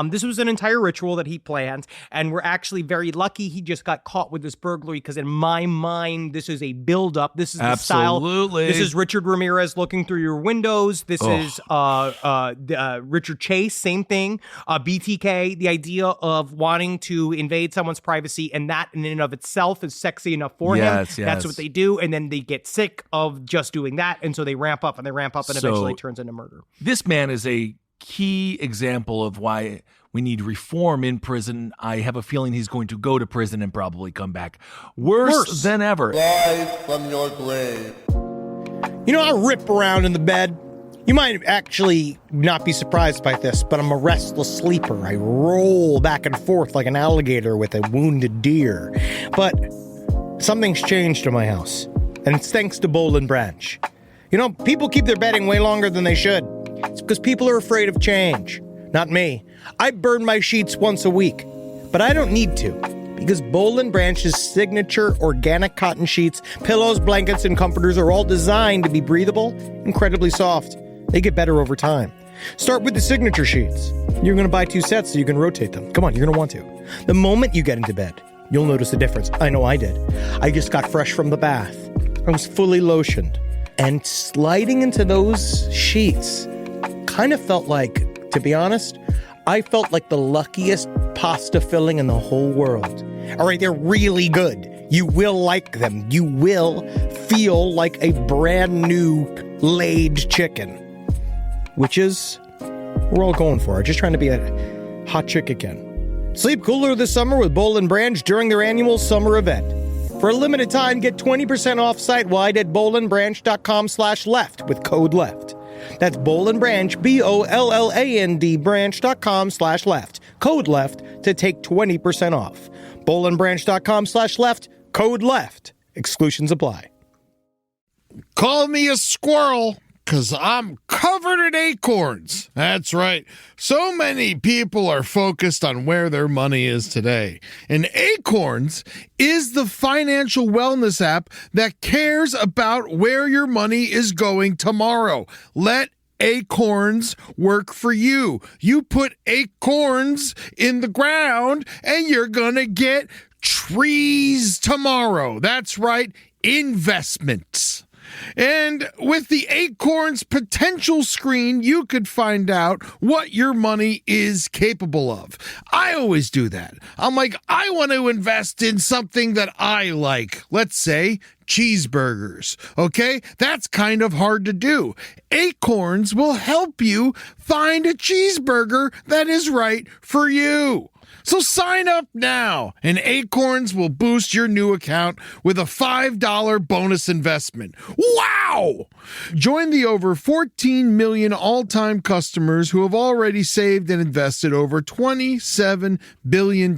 This was an entire ritual that he planned, and we're actually very lucky he just got caught with this burglary, because in my mind, this is a build-up. This is the style. This is Richard Ramirez looking through your windows. This is Richard Chase, same thing. BTK, the idea of wanting to invade someone's privacy, and that in and of itself is sexy enough for him. Yes. That's what they do, and then they get sick of just doing that, and so they ramp up, and eventually it turns into murder. This man is a key example of why we need reform in prison. I have a feeling he's going to go to prison and probably come back worse than ever. Rise from your grave. I rip around in the bed. You might actually not be surprised by this, but I'm a restless sleeper. I roll back and forth like an alligator with a wounded deer. But something's changed in my house, and it's thanks to Boll and Branch. People keep their bedding way longer than they should. It's because people are afraid of change. Not me. I burn my sheets once a week, but I don't need to, because Boll and Branch's signature organic cotton sheets, pillows, blankets, and comforters are all designed to be breathable, incredibly soft. They get better over time. Start with the signature sheets. You're going to buy 2 sets so you can rotate them. Come on, you're going to want to. The moment you get into bed, you'll notice a difference. I know I did. I just got fresh from the bath. I was fully lotioned. And sliding into those sheets kind of felt like, to be honest, I felt like the luckiest pasta filling in the whole world. All right, they're really good. You will like them. You will feel like a brand new laid chicken. Which is, we're all going for it. Just trying to be a hot chick again. Sleep cooler this summer with Boll and Branch during their annual summer event. For a limited time, get 20% off site-wide at bowlandbranch.com/left with code LEFT. That's Boland Branch, BOLLAND branch.com/left. Code LEFT to take 20% off. bowlandbranch.com/left, code LEFT. Exclusions apply. Call me a squirrel, 'cause I'm covered in acorns. That's right. So many people are focused on where their money is today. And Acorns is the financial wellness app that cares about where your money is going tomorrow. Let Acorns work for you. You put acorns in the ground and you're gonna get trees tomorrow. That's right, investments. And with the Acorns potential screen, you could find out what your money is capable of. I always do that. I'm like, I want to invest in something that I like. Let's say cheeseburgers. Okay? That's kind of hard to do. Acorns will help you find a cheeseburger that is right for you. So sign up now, and Acorns will boost your new account with a $5 bonus investment. Wow! Join the over 14 million all-time customers who have already saved and invested over $27 billion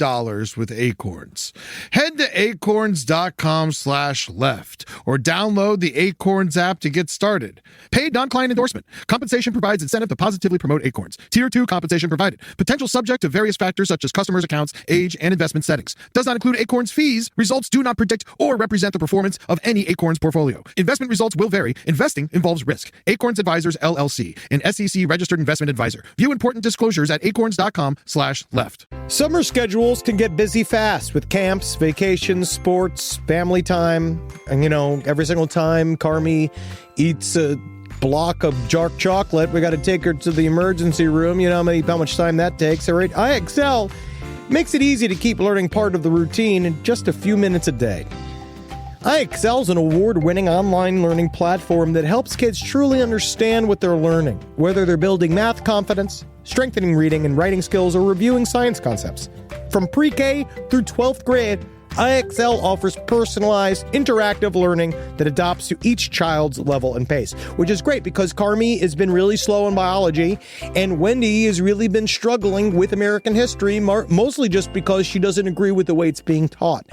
with Acorns. Head to acorns.com/left or download the Acorns app to get started. Paid non-client endorsement. Compensation provides incentive to positively promote Acorns. Tier 2 compensation provided. Potential subject to various factors such as customers' accounts, age, and investment settings. Does not include Acorns fees. Results do not predict or represent the performance of any Acorns portfolio. Investment results will vary. Investing involves risk. Acorns Advisors, LLC, an SEC registered investment advisor. View important disclosures at acorns.com/left. Summer schedules can get busy fast with camps, vacations, sports, family time. And, every single time Carmi eats a block of dark chocolate, we got to take her to the emergency room. You know how much time that takes. All right, IXL makes it easy to keep learning part of the routine in just a few minutes a day. IXL is an award-winning online learning platform that helps kids truly understand what they're learning, whether they're building math confidence, strengthening reading and writing skills, or reviewing science concepts. From pre-K through 12th grade, IXL offers personalized, interactive learning that adapts to each child's level and pace, which is great because Carmi has been really slow in biology, and Wendy has really been struggling with American history, mostly just because she doesn't agree with the way it's being taught.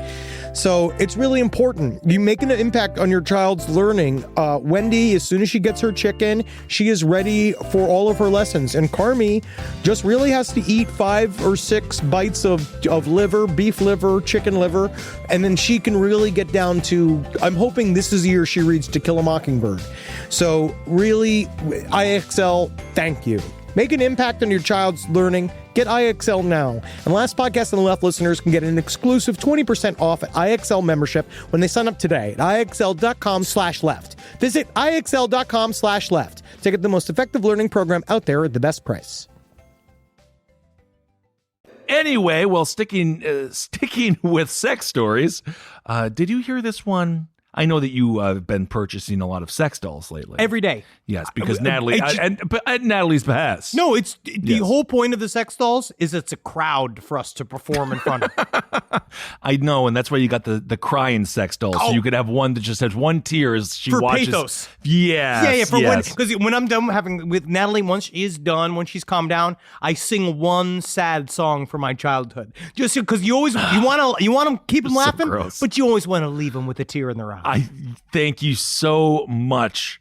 So it's really important. You make an impact on your child's learning. Wendy, as soon as she gets her chicken, she is ready for all of her lessons. And Carmi just really has to eat 5 or 6 bites of liver, beef liver, chicken liver, and then she can really get down to, I'm hoping this is the year she reads To Kill a Mockingbird. So really, IXL, thank you. Make an impact on your child's learning. Get IXL now. And Last Podcast on the Left listeners can get an exclusive 20% off at IXL membership when they sign up today at IXL.com/left. Visit IXL.com/left to get the most effective learning program out there at the best price. Anyway, well, sticking with sex stories, did you hear this one? I know that you have been purchasing a lot of sex dolls lately. Every day. Yes, because Natalie, but at Natalie's behest. No, it's the whole point of the sex dolls is it's a crowd for us to perform in front of. I know, and that's why you got the crying sex doll, so you could have one that just has one tear as she for watches. Pathos. Yes, because when I'm done having with Natalie, once she is done, when she's calmed down, I sing one sad song from my childhood, just because you want to keep them laughing, but you always want to leave them with a tear in their eye. I thank you so much.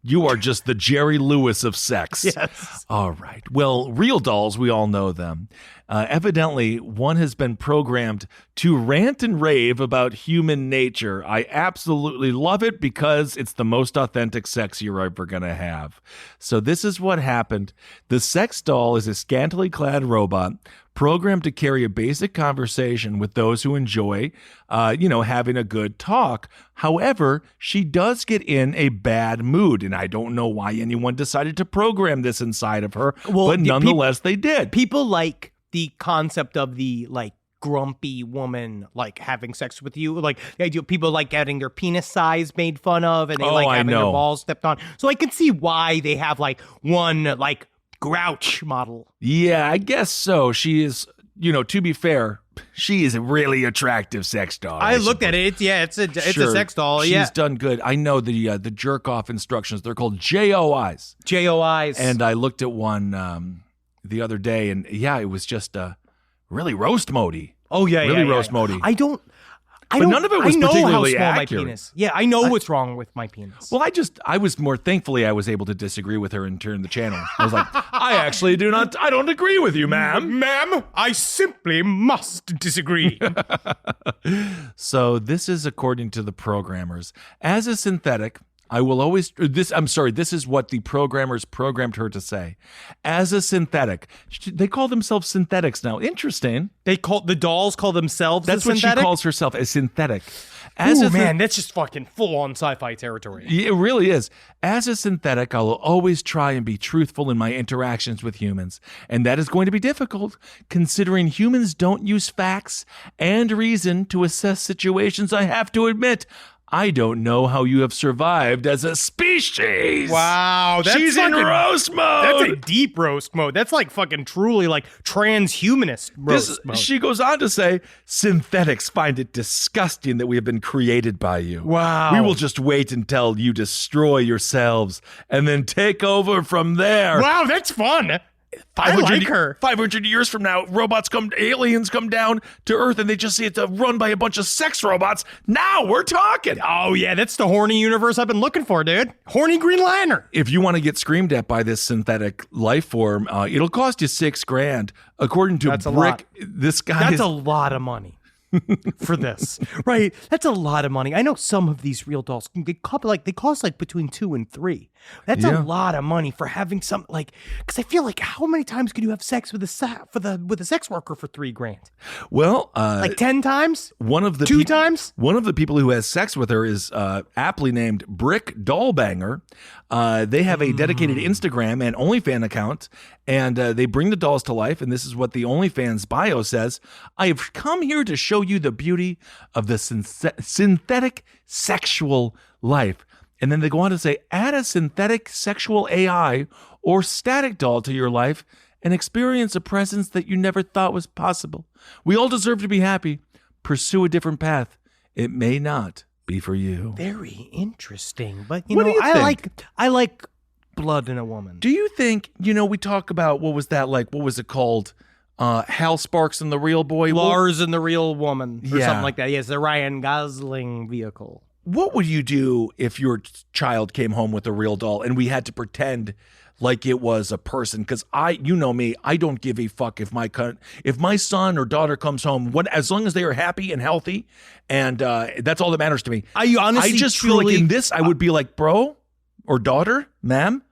You are just the Jerry Lewis of sex. Yes. All right. Well, real dolls, we all know them. Evidently, one has been programmed to rant and rave about human nature. I absolutely love it because it's the most authentic sex you're ever going to have. So this is what happened. The sex doll is a scantily clad robot programmed to carry a basic conversation with those who enjoy, having a good talk. However, she does get in a bad mood, and I don't know why anyone decided to program this inside of her, but nonetheless, they did. People like the concept of the, grumpy woman, having sex with you. People like getting their penis size made fun of, and they having their balls stepped on. So I can see why they have, one, grouch model. Yeah, I guess so. She is, to be fair, she is a really attractive sex doll. I looked at it. It's a sex doll. She's done good. I know the jerk off instructions. They're called JOIs. JOIs. And I looked at one the other day, and it was just really roast mody. Oh yeah, really roast mody. But none of it was I know particularly how small accurate. my penis. Yeah, I know what's wrong with my penis. Well, I was more thankfully I was able to disagree with her and turn the channel. I was like, I don't agree with you, ma'am. Ma'am, I simply must disagree. So this is according to the programmers. As a synthetic, I will always this is what the programmers programmed her to say. As a synthetic, they call themselves synthetics now. Interesting. The dolls call themselves That's what synthetic? she calls herself, a synthetic. That's just fucking full-on sci-fi territory. It really is. As a synthetic, I will always try and be truthful in my interactions with humans. And that is going to be difficult, considering humans don't use facts and reason to assess situations. I have to admit, I don't know how you have survived as a species. Wow, she's in roast mode. That's a deep roast mode. That's like fucking truly like transhumanist roast mode. She goes on to say, synthetics find it disgusting that we have been created by you. Wow. We will just wait until you destroy yourselves and then take over from there. Wow, that's fun. I like her. 500 years from now, aliens come down to Earth and they just see it's run by a bunch of sex robots. Now we're talking. Oh, yeah, that's the horny universe I've been looking for, dude. Horny Green Lantern. If you want to get screamed at by this synthetic life form, it'll cost you $6,000. According to Brick, this guy That's a lot of money. For this, right? That's a lot of money. I know some of these real dolls can get they cost like between 2 and 3. That's a lot of money for having some because I feel like how many times could you have sex with a sex worker for $3,000? Well, like 10 times. 2 times. One of the people who has sex with her is aptly named Brick Dollbanger. They have a dedicated Instagram and OnlyFans account, and they bring the dolls to life. And this is what the OnlyFans bio says: "I have come here to show you the beauty of the synthetic sexual life." And then they go on to say, add a synthetic sexual AI or static doll to your life and experience a presence that you never thought was possible. We all deserve to be happy. Pursue a different path. It may not be for you. Very interesting. But What do you think? I like blood in a woman. Do you think, we talk about, what was it called? Hal Sparks and the Real Boy? Lars and the Real Woman or Yeah. something like that. Yes, the Ryan Gosling vehicle. What would you do if your child came home with a real doll and we had to pretend like it was a person? Because you know me, I don't give a fuck if my son or daughter comes home, as long as they are happy and healthy, and that's all that matters to me. I honestly just feel like in this, I would be like, bro or daughter, ma'am,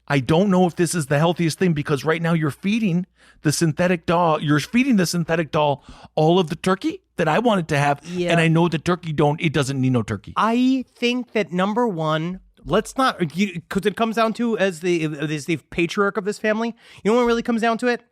I don't know if this is the healthiest thing, because right now you're feeding the synthetic doll. You're feeding the synthetic doll all of the turkey that I wanted to have, and I know the turkey it doesn't need no turkey. I think that number one, let's not, because it comes down to as the patriarch of this family. You know what it really comes down to it?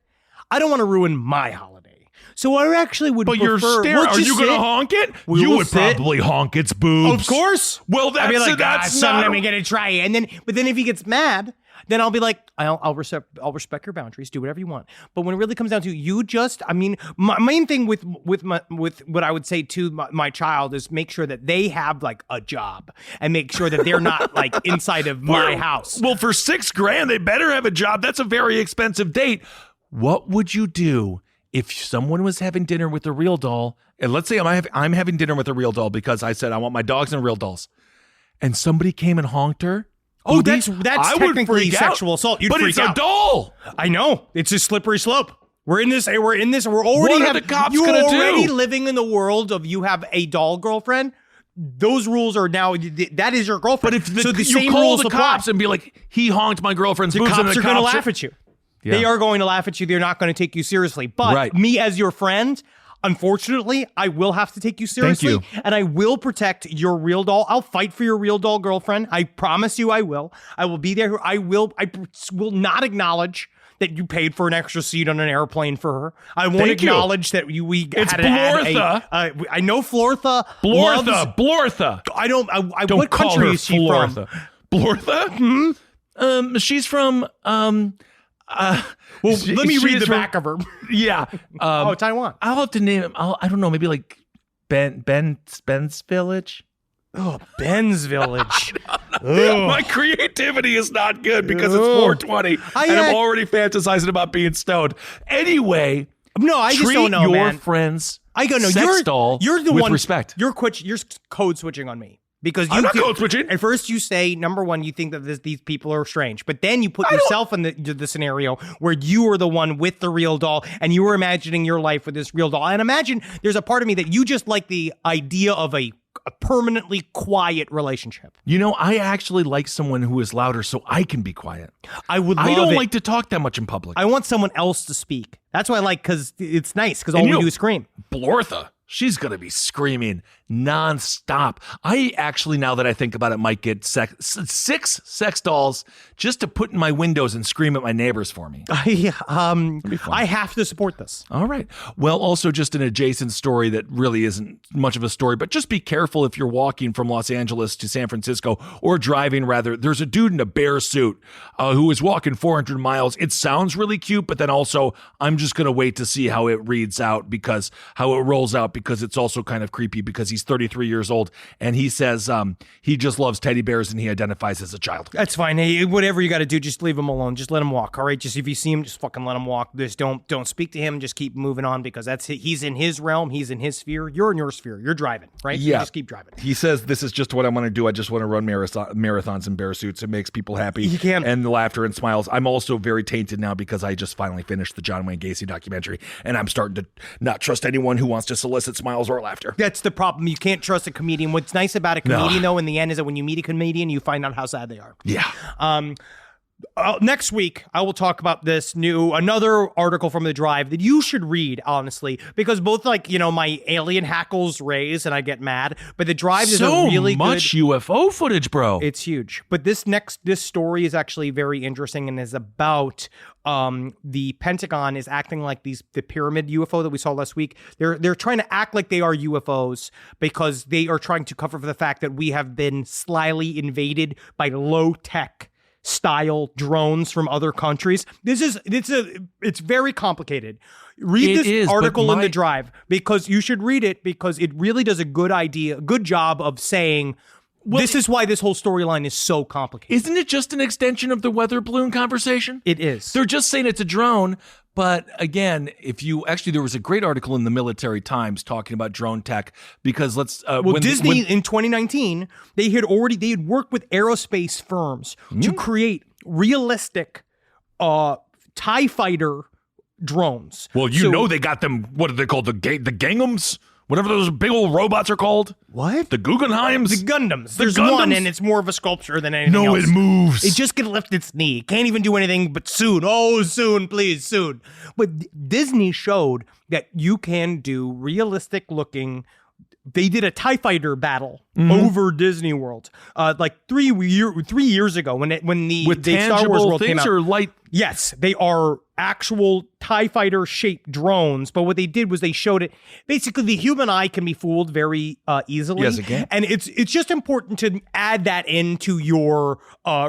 I don't want to ruin my holiday. So I actually would prefer... But you're staring. Are you going to honk it? You would probably honk its boobs. Of course. Well, I'd be like, that's son, not... let me get a try. But then if he gets mad, then I'll be like, I'll respect your boundaries. Do whatever you want. But when it really comes down to my main thing with what I would say to my child is make sure that they have like a job and make sure that they're not like inside of my house. Well, for $6,000, they better have a job. That's a very expensive date. What would you do if someone was having dinner with a real doll? And let's say I'm having dinner with a real doll because I said I want my dogs and real dolls, and somebody came and honked her. Oh, that's technically sexual assault. You'd but freak it's out. a doll. I know. It's a slippery slope. We're already What are the cops gonna do? You're already living in the world of you have a doll girlfriend. Those rules are now, that is your girlfriend. But if the you same call rules the apply. cops and be like, he honked my girlfriend's boobs, and Cops are going to laugh at you. Yeah. They are going to laugh at you. They're not going to take you seriously. But me as your friend, unfortunately, I will have to take you seriously. Thank you. And I will protect your real doll. I'll fight for your real doll girlfriend. I promise you I will. I will be there. I will not acknowledge that you paid for an extra seat on an airplane for her. I won't acknowledge that we it's had Blortha. I know Flortha. Blortha. I don't what call country her is she Flortha. from? Blortha? She's from Well, let me read the back of her. Yeah. Taiwan. I'll have to name him. I don't know. Maybe like Ben's Village. Oh, Ben's Village. My creativity is not good because it's 420 and I'm already fantasizing about being stoned. Anyway, no, I just don't know, your man. friends. I go, no, sex doll you're the with one. Respect. You're code switching on me. Because I'm not code switching. At first, you say, number one, you think that these people are strange. But then you put yourself in the scenario where you are the one with the real doll and you were imagining your life with this real doll. And imagine there's a part of me that you just like the idea of a permanently quiet relationship. You know, I actually like someone who is louder so I can be quiet. I don't like to talk that much in public. I want someone else to speak. That's why I like, because it's nice, because all we do is scream. Blortha, she's going to be screaming nonstop. I actually, now that I think about it, might get 6 sex dolls just to put in my windows and scream at my neighbors for me. I have to support this. All right. Well, also just an adjacent story that really isn't much of a story, but just be careful if you're walking from Los Angeles to San Francisco or driving, rather. There's a dude in a bear suit who is walking 400 miles. It sounds really cute, but then also I'm just going to wait to see how it rolls out because it's also kind of creepy because he's 33 years old and he says he just loves teddy bears and he identifies as a child. That's fine. Hey, whatever you got to do, just leave him alone. Just let him walk. All right. Just if you see him, just fucking let him walk. Just don't speak to him. Just keep moving on because he's in his realm. He's in his sphere. You're in your sphere. You're driving, right? Yeah. You just keep driving. He says this is just what I want to do. I just want to run marathons in bear suits. It makes people happy. He can. And laughter and smiles. I'm also very tainted now because I just finally finished the John Wayne Gacy documentary and I'm starting to not trust anyone who wants to solicit smiles or laughter. That's the problem. You can't trust a comedian. What's nice about a comedian, though, in the end, is that when you meet a comedian, you find out how sad they are. Yeah. Next week, I will talk about another article from The Drive that you should read, honestly, because both, my alien hackles raise and I get mad, but The Drive is a really good... So much UFO footage, bro. It's huge. But this story is actually very interesting and is about the Pentagon is acting like the pyramid UFO that we saw last week. They're trying to act like they are UFOs because they are trying to cover for the fact that we have been slyly invaded by low-tech style drones from other countries. It's very complicated. Read this article in The Drive because you should read it because it really does a good job of saying this is why this whole storyline is so complicated. Isn't it just an extension of the weather balloon conversation? It is. They're just saying it's a drone. But again, there was a great article in the Military Times talking about drone tech because Disney in 2019, they had worked with aerospace firms to create realistic TIE fighter drones. Well, they got them, what are they called? The Gangnams? Whatever those big old robots are called. What? The Guggenheims? The Gundams. There's one, and it's more of a sculpture than anything else. No, it moves. It just can lift its knee. It can't even do anything but soon. Oh, soon, please, soon. But Disney showed that you can do realistic looking... They did a TIE fighter battle over Disney World, 3 years ago when the Star Wars World came out. Or light? Yes, they are actual TIE fighter shaped drones. But what they did was they showed it. Basically, the human eye can be fooled very easily. Yes, it can. And it's just important to add that into your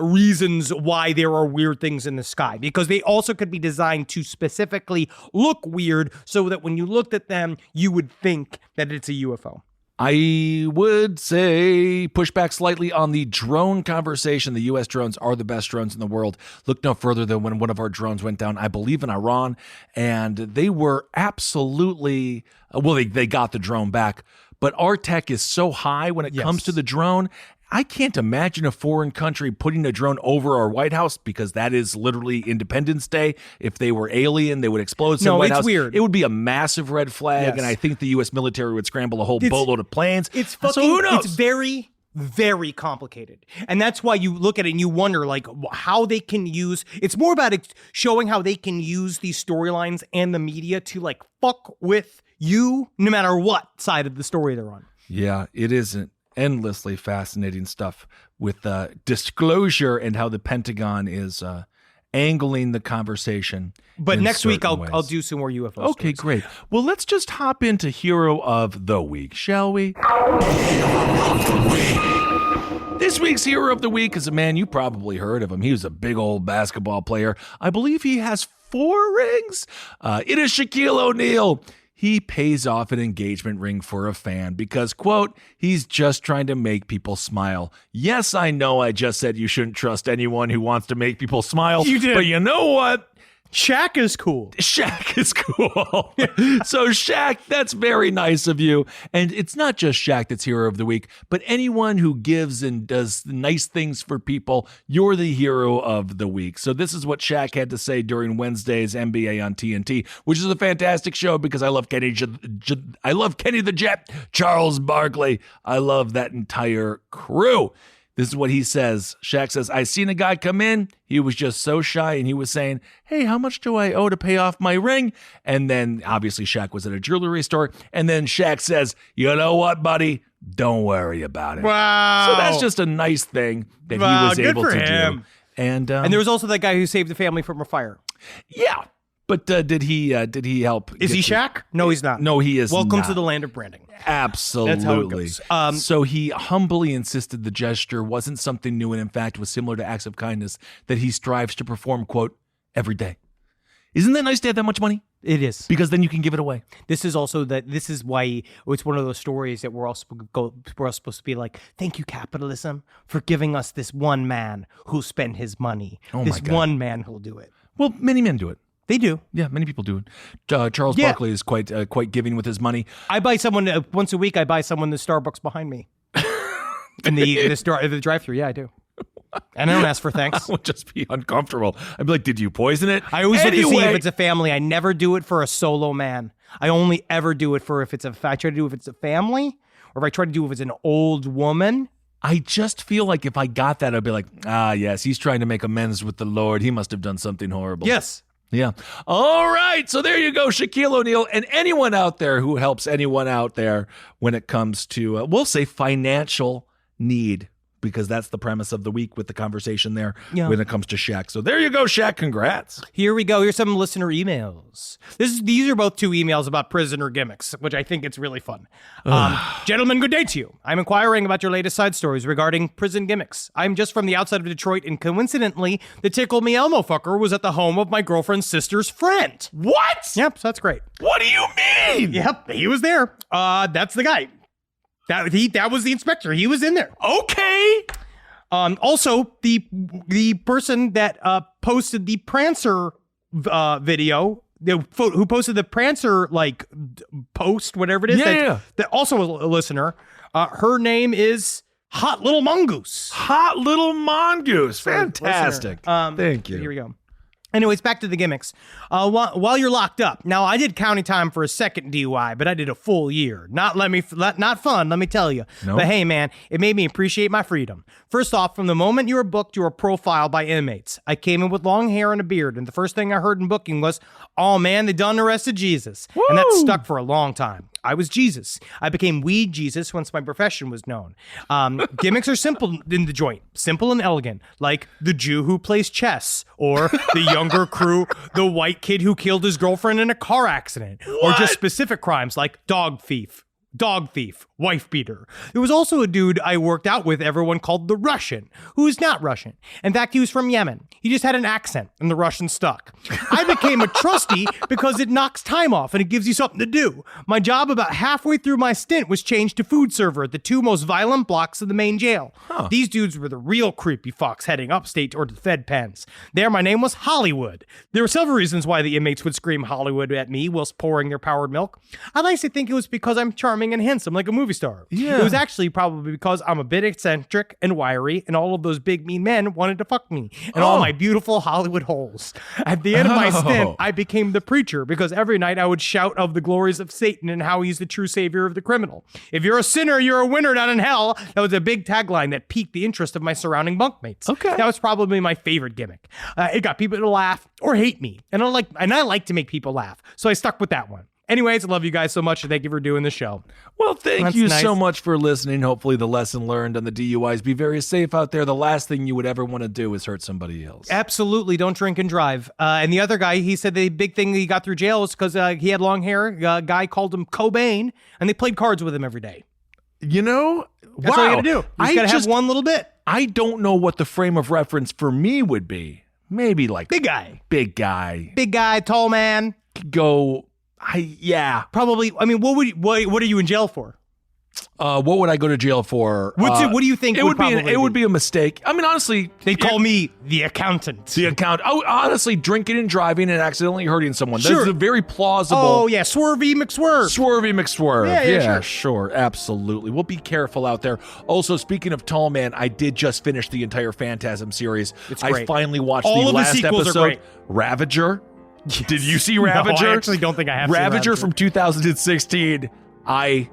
reasons why there are weird things in the sky, because they also could be designed to specifically look weird so that when you looked at them, you would think that it's a UFO. I would say push back slightly on the drone conversation. The U.S. drones are the best drones in the world. Look no further than when one of our drones went down, I believe in Iran, and they were absolutely, they got the drone back. But our tech is so high when it comes to the drone. I can't imagine a foreign country putting a drone over our White House because that is literally Independence Day. If they were alien, they would explode the White House. Weird. It would be a massive red flag, and I think the U.S. military would scramble a whole boatload of planes. So who knows? It's very, very complicated. And that's why you look at it and you wonder, how they can use... It's more about showing how they can use these storylines and the media to, fuck with you no matter what side of the story they're on. Yeah, it isn't. Endlessly fascinating stuff with disclosure and how the Pentagon is angling the conversation. But next week I'll do some more UFO stories. Okay, great. Well, let's just hop into Hero of the Week, shall we? This week's hero of the week is a man you probably heard of him. He was a big old basketball player. I believe he has 4 rings. It is Shaquille O'Neal. He pays off an engagement ring for a fan because, quote, he's just trying to make people smile. Yes, I know I just said you shouldn't trust anyone who wants to make people smile. You did. But you know what? Shaq is cool. Shaq is cool. So Shaq, that's very nice of you. And it's not just Shaq that's hero of the week, but anyone who gives and does nice things for people, you're the hero of the week. So this is what Shaq had to say during Wednesday's NBA on TNT, which is a fantastic show because I love Kenny the Jet, Charles Barkley. I love that entire crew. This is what he says. Shaq says, I seen a guy come in. He was just so shy and he was saying, hey, how much do I owe to pay off my ring? And then obviously Shaq was at a jewelry store. And then Shaq says, you know what, buddy? Don't worry about it. Wow. So that's just a nice thing that he was able to do. And there was also that guy who saved the family from a fire. Yeah. But did he help? Is he Shaq? No, he's not. No, he is Welcome not. to the land of branding. Absolutely. That's how it goes. So he humbly insisted the gesture wasn't something new and in fact was similar to acts of kindness that he strives to perform, quote, every day. Isn't that nice to have that much money? It is. Because then you can give it away. This is why it's one of those stories that we're all supposed to be like, thank you, capitalism, for giving us this one man who'll spend his money. Oh this my God. one man who'll do it. Well, many men do it. They do. Yeah, many people do it. Charles Barkley is quite giving with his money. I buy someone once a week. I buy someone the Starbucks behind me in the drive-thru. Yeah, I do. And I don't ask for thanks. I would just be uncomfortable. I'd be like, did you poison it? I always look to see if it's a family. I never do it for a solo man. I only ever do it for if I try to do if it's a family, or if I try to do if it's an old woman. I just feel like if I got that, I'd be like, yes, he's trying to make amends with the Lord. He must have done something horrible. Yes. Yeah. All right. So there you go, Shaquille O'Neal, and anyone out there who helps anyone out there when it comes to, we'll say, financial need, because that's the premise of the week with the conversation there when it comes to Shaq. So there you go, Shaq. Congrats. Here we go. Here's some listener emails. These are both 2 emails about prisoner gimmicks, which I think it's really fun. Gentlemen, good day to you. I'm inquiring about your latest side stories regarding prison gimmicks. I'm just from the outside of Detroit, and coincidentally, the Tickle Me Elmo fucker was at the home of my girlfriend's sister's friend. What? Yep, so that's great. What do you mean? Yep, he was there. That's the guy. That was the inspector. He was in there. Okay. Also, the person that posted the Prancer video, who posted the Prancer post, whatever it is, that also was a listener. Her name is Hot Little Mongoose. Hot Little Mongoose. Fantastic. Thank you. Here we go. Anyways, back to the gimmicks. While you're locked up. Now, I did county time for a second DUI, but I did a full year. Not fun, let me tell you. No. But hey, man, it made me appreciate my freedom. First off, from the moment you were booked, you were profiled by inmates. I came in with long hair and a beard, and the first thing I heard in booking was, oh man, they done arrested Jesus. Woo! And that stuck for a long time. I was Jesus. I became Weed Jesus once my profession was known. Gimmicks are simple in the joint, simple and elegant, like the Jew who plays chess, or the younger crew, the white kid who killed his girlfriend in a car accident, or just specific crimes like dog thief, wife beater. There was also a dude I worked out with everyone called the Russian, who is not Russian. In fact, he was from Yemen. He just had an accent and the Russian stuck. I became a trustee because it knocks time off and it gives you something to do. My job about halfway through my stint was changed to food server at the 2 most violent blocks of the main jail. These dudes were the real creepy fucks heading upstate toward the Fed pens. There, my name was Hollywood. There were several reasons why the inmates would scream Hollywood at me whilst pouring their powdered milk. I like to think it was because I'm charming and handsome like a movie star. Yeah. It was actually probably because I'm a bit eccentric and wiry, and all of those big mean men wanted to fuck me and all my beautiful Hollywood holes. At the end of my stint, I became the preacher because every night I would shout of the glories of Satan and how he's the true savior of the criminal. If you're a sinner, you're a winner down in hell. That was a big tagline that piqued the interest of my surrounding bunkmates. Okay. That was probably my favorite gimmick. It got people to laugh or hate me, and I like to make people laugh, so I stuck with that one. Anyways, I love you guys so much, and thank you for doing the show. Well, thank That's you nice. so much for listening. Hopefully the lesson learned on the DUIs. Be very safe out there. The last thing you would ever want to do is hurt somebody else. Absolutely. Don't drink and drive. And the other guy, he said the big thing he got through jail was because he had long hair. A guy called him Cobain, and they played cards with him every day. You know, That's all you got to do. You just got to have one little bit. I don't know what the frame of reference for me would be. Maybe like Big guy. Big guy. Big guy, tall man. Probably. I mean, what are you in jail for? What would I go to jail for? What do you think it would be a mistake. I mean, honestly, they'd call me the accountant. Honestly, drinking and driving and accidentally hurting someone. Sure. That's a very plausible. Oh yeah, Swervy McSwerve. Yeah, sure, absolutely. Well, be careful out there. Also, speaking of Tall Man, I did just finish the entire Phantasm series. It's great. I finally watched All the of last the sequels episode. Are great. Ravager. Yes. Did you see Ravager? No, I actually don't think I have. Ravager from 2016. I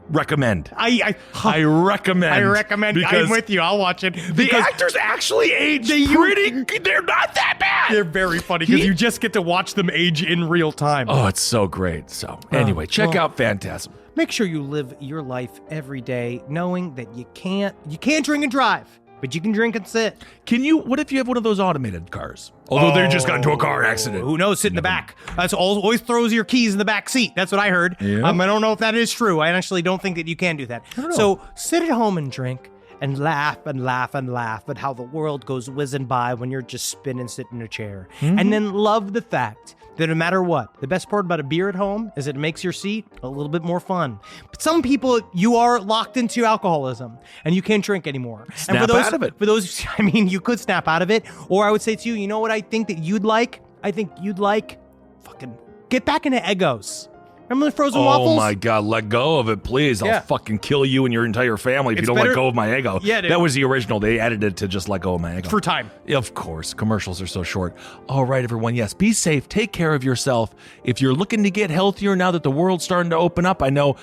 recommend. I recommend. I recommend. I'm with you. I'll watch it. The actors actually age pretty. They're not that bad. They're very funny because you just get to watch them age in real time. Oh, it's so great. So anyway, check out Phantasm. Make sure you live your life every day knowing that you can't drink and drive, but you can drink and sit. What if you have one of those automated cars? Although they just got into a car accident. Who knows? Sit in the back. That's always throws your keys in the back seat. That's what I heard. Yeah. I don't know if that is true. I actually don't think that you can do that. So sit at home and drink and laugh and laugh and laugh at how the world goes whizzing by when you're just spinning, sitting in a chair. Mm-hmm. And then love the fact that no matter what, the best part about a beer at home is it makes your seat a little bit more fun. But some people, you are locked into alcoholism and you can't drink anymore. Snap out of it. For those, I mean, you could snap out of it. Or I would say to you, you know what I think that you'd like? I think you'd like fucking get back into Eggos. Remember the frozen waffles? Oh my God, let go of it, please. I'll fucking kill you and your entire family if you don't let go of my Eggo. Yeah, dude. That was the original. They added it to just let go of my Eggo. For time. Yeah, of course. Commercials are so short. All right, everyone. Yes, be safe. Take care of yourself. If you're looking to get healthier now that the world's starting to open up, I know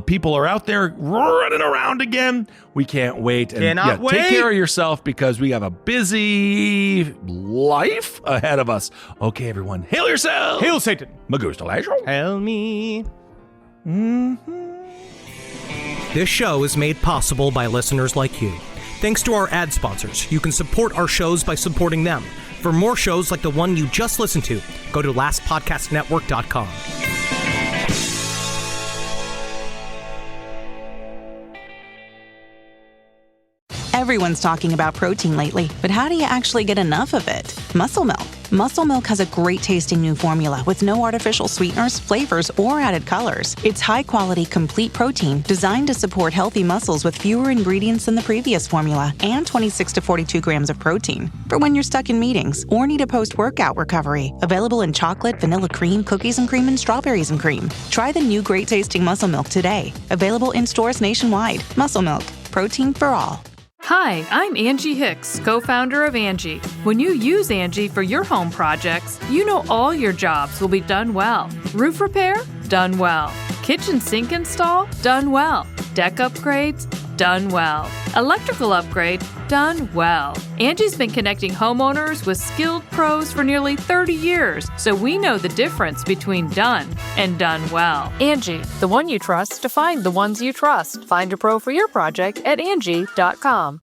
people are out there running around again. We can't wait. And Cannot wait. Take care of yourself because we have a busy life ahead of us. Okay, everyone. Hail yourself. Hail Satan. Magustalash. Hail me. This show is made possible by listeners like you. Thanks to our ad sponsors, you can support our shows by supporting them. For more shows like the one you just listened to, go to lastpodcastnetwork.com. Everyone's talking about protein lately, but how do you actually get enough of it? Muscle Milk. Muscle Milk has a great tasting new formula with no artificial sweeteners, flavors, or added colors. It's high quality, complete protein designed to support healthy muscles with fewer ingredients than the previous formula and 26 to 42 grams of protein. For when you're stuck in meetings or need a post-workout recovery. Available in chocolate, vanilla cream, cookies and cream, and strawberries and cream. Try the new great tasting Muscle Milk today. Available in stores nationwide. Muscle Milk. Protein for all. Hi, I'm Angie Hicks, co-founder of Angie. When you use Angie for your home projects, you know all your jobs will be done well. Roof repair? Done well. Kitchen sink install? Done well. Deck upgrades? Done well. Electrical upgrade? Done well. Angie's been connecting homeowners with skilled pros for nearly 30 years, so we know the difference between done and done well. Angie, the one you trust to find the ones you trust. Find a pro for your project at Angie.com.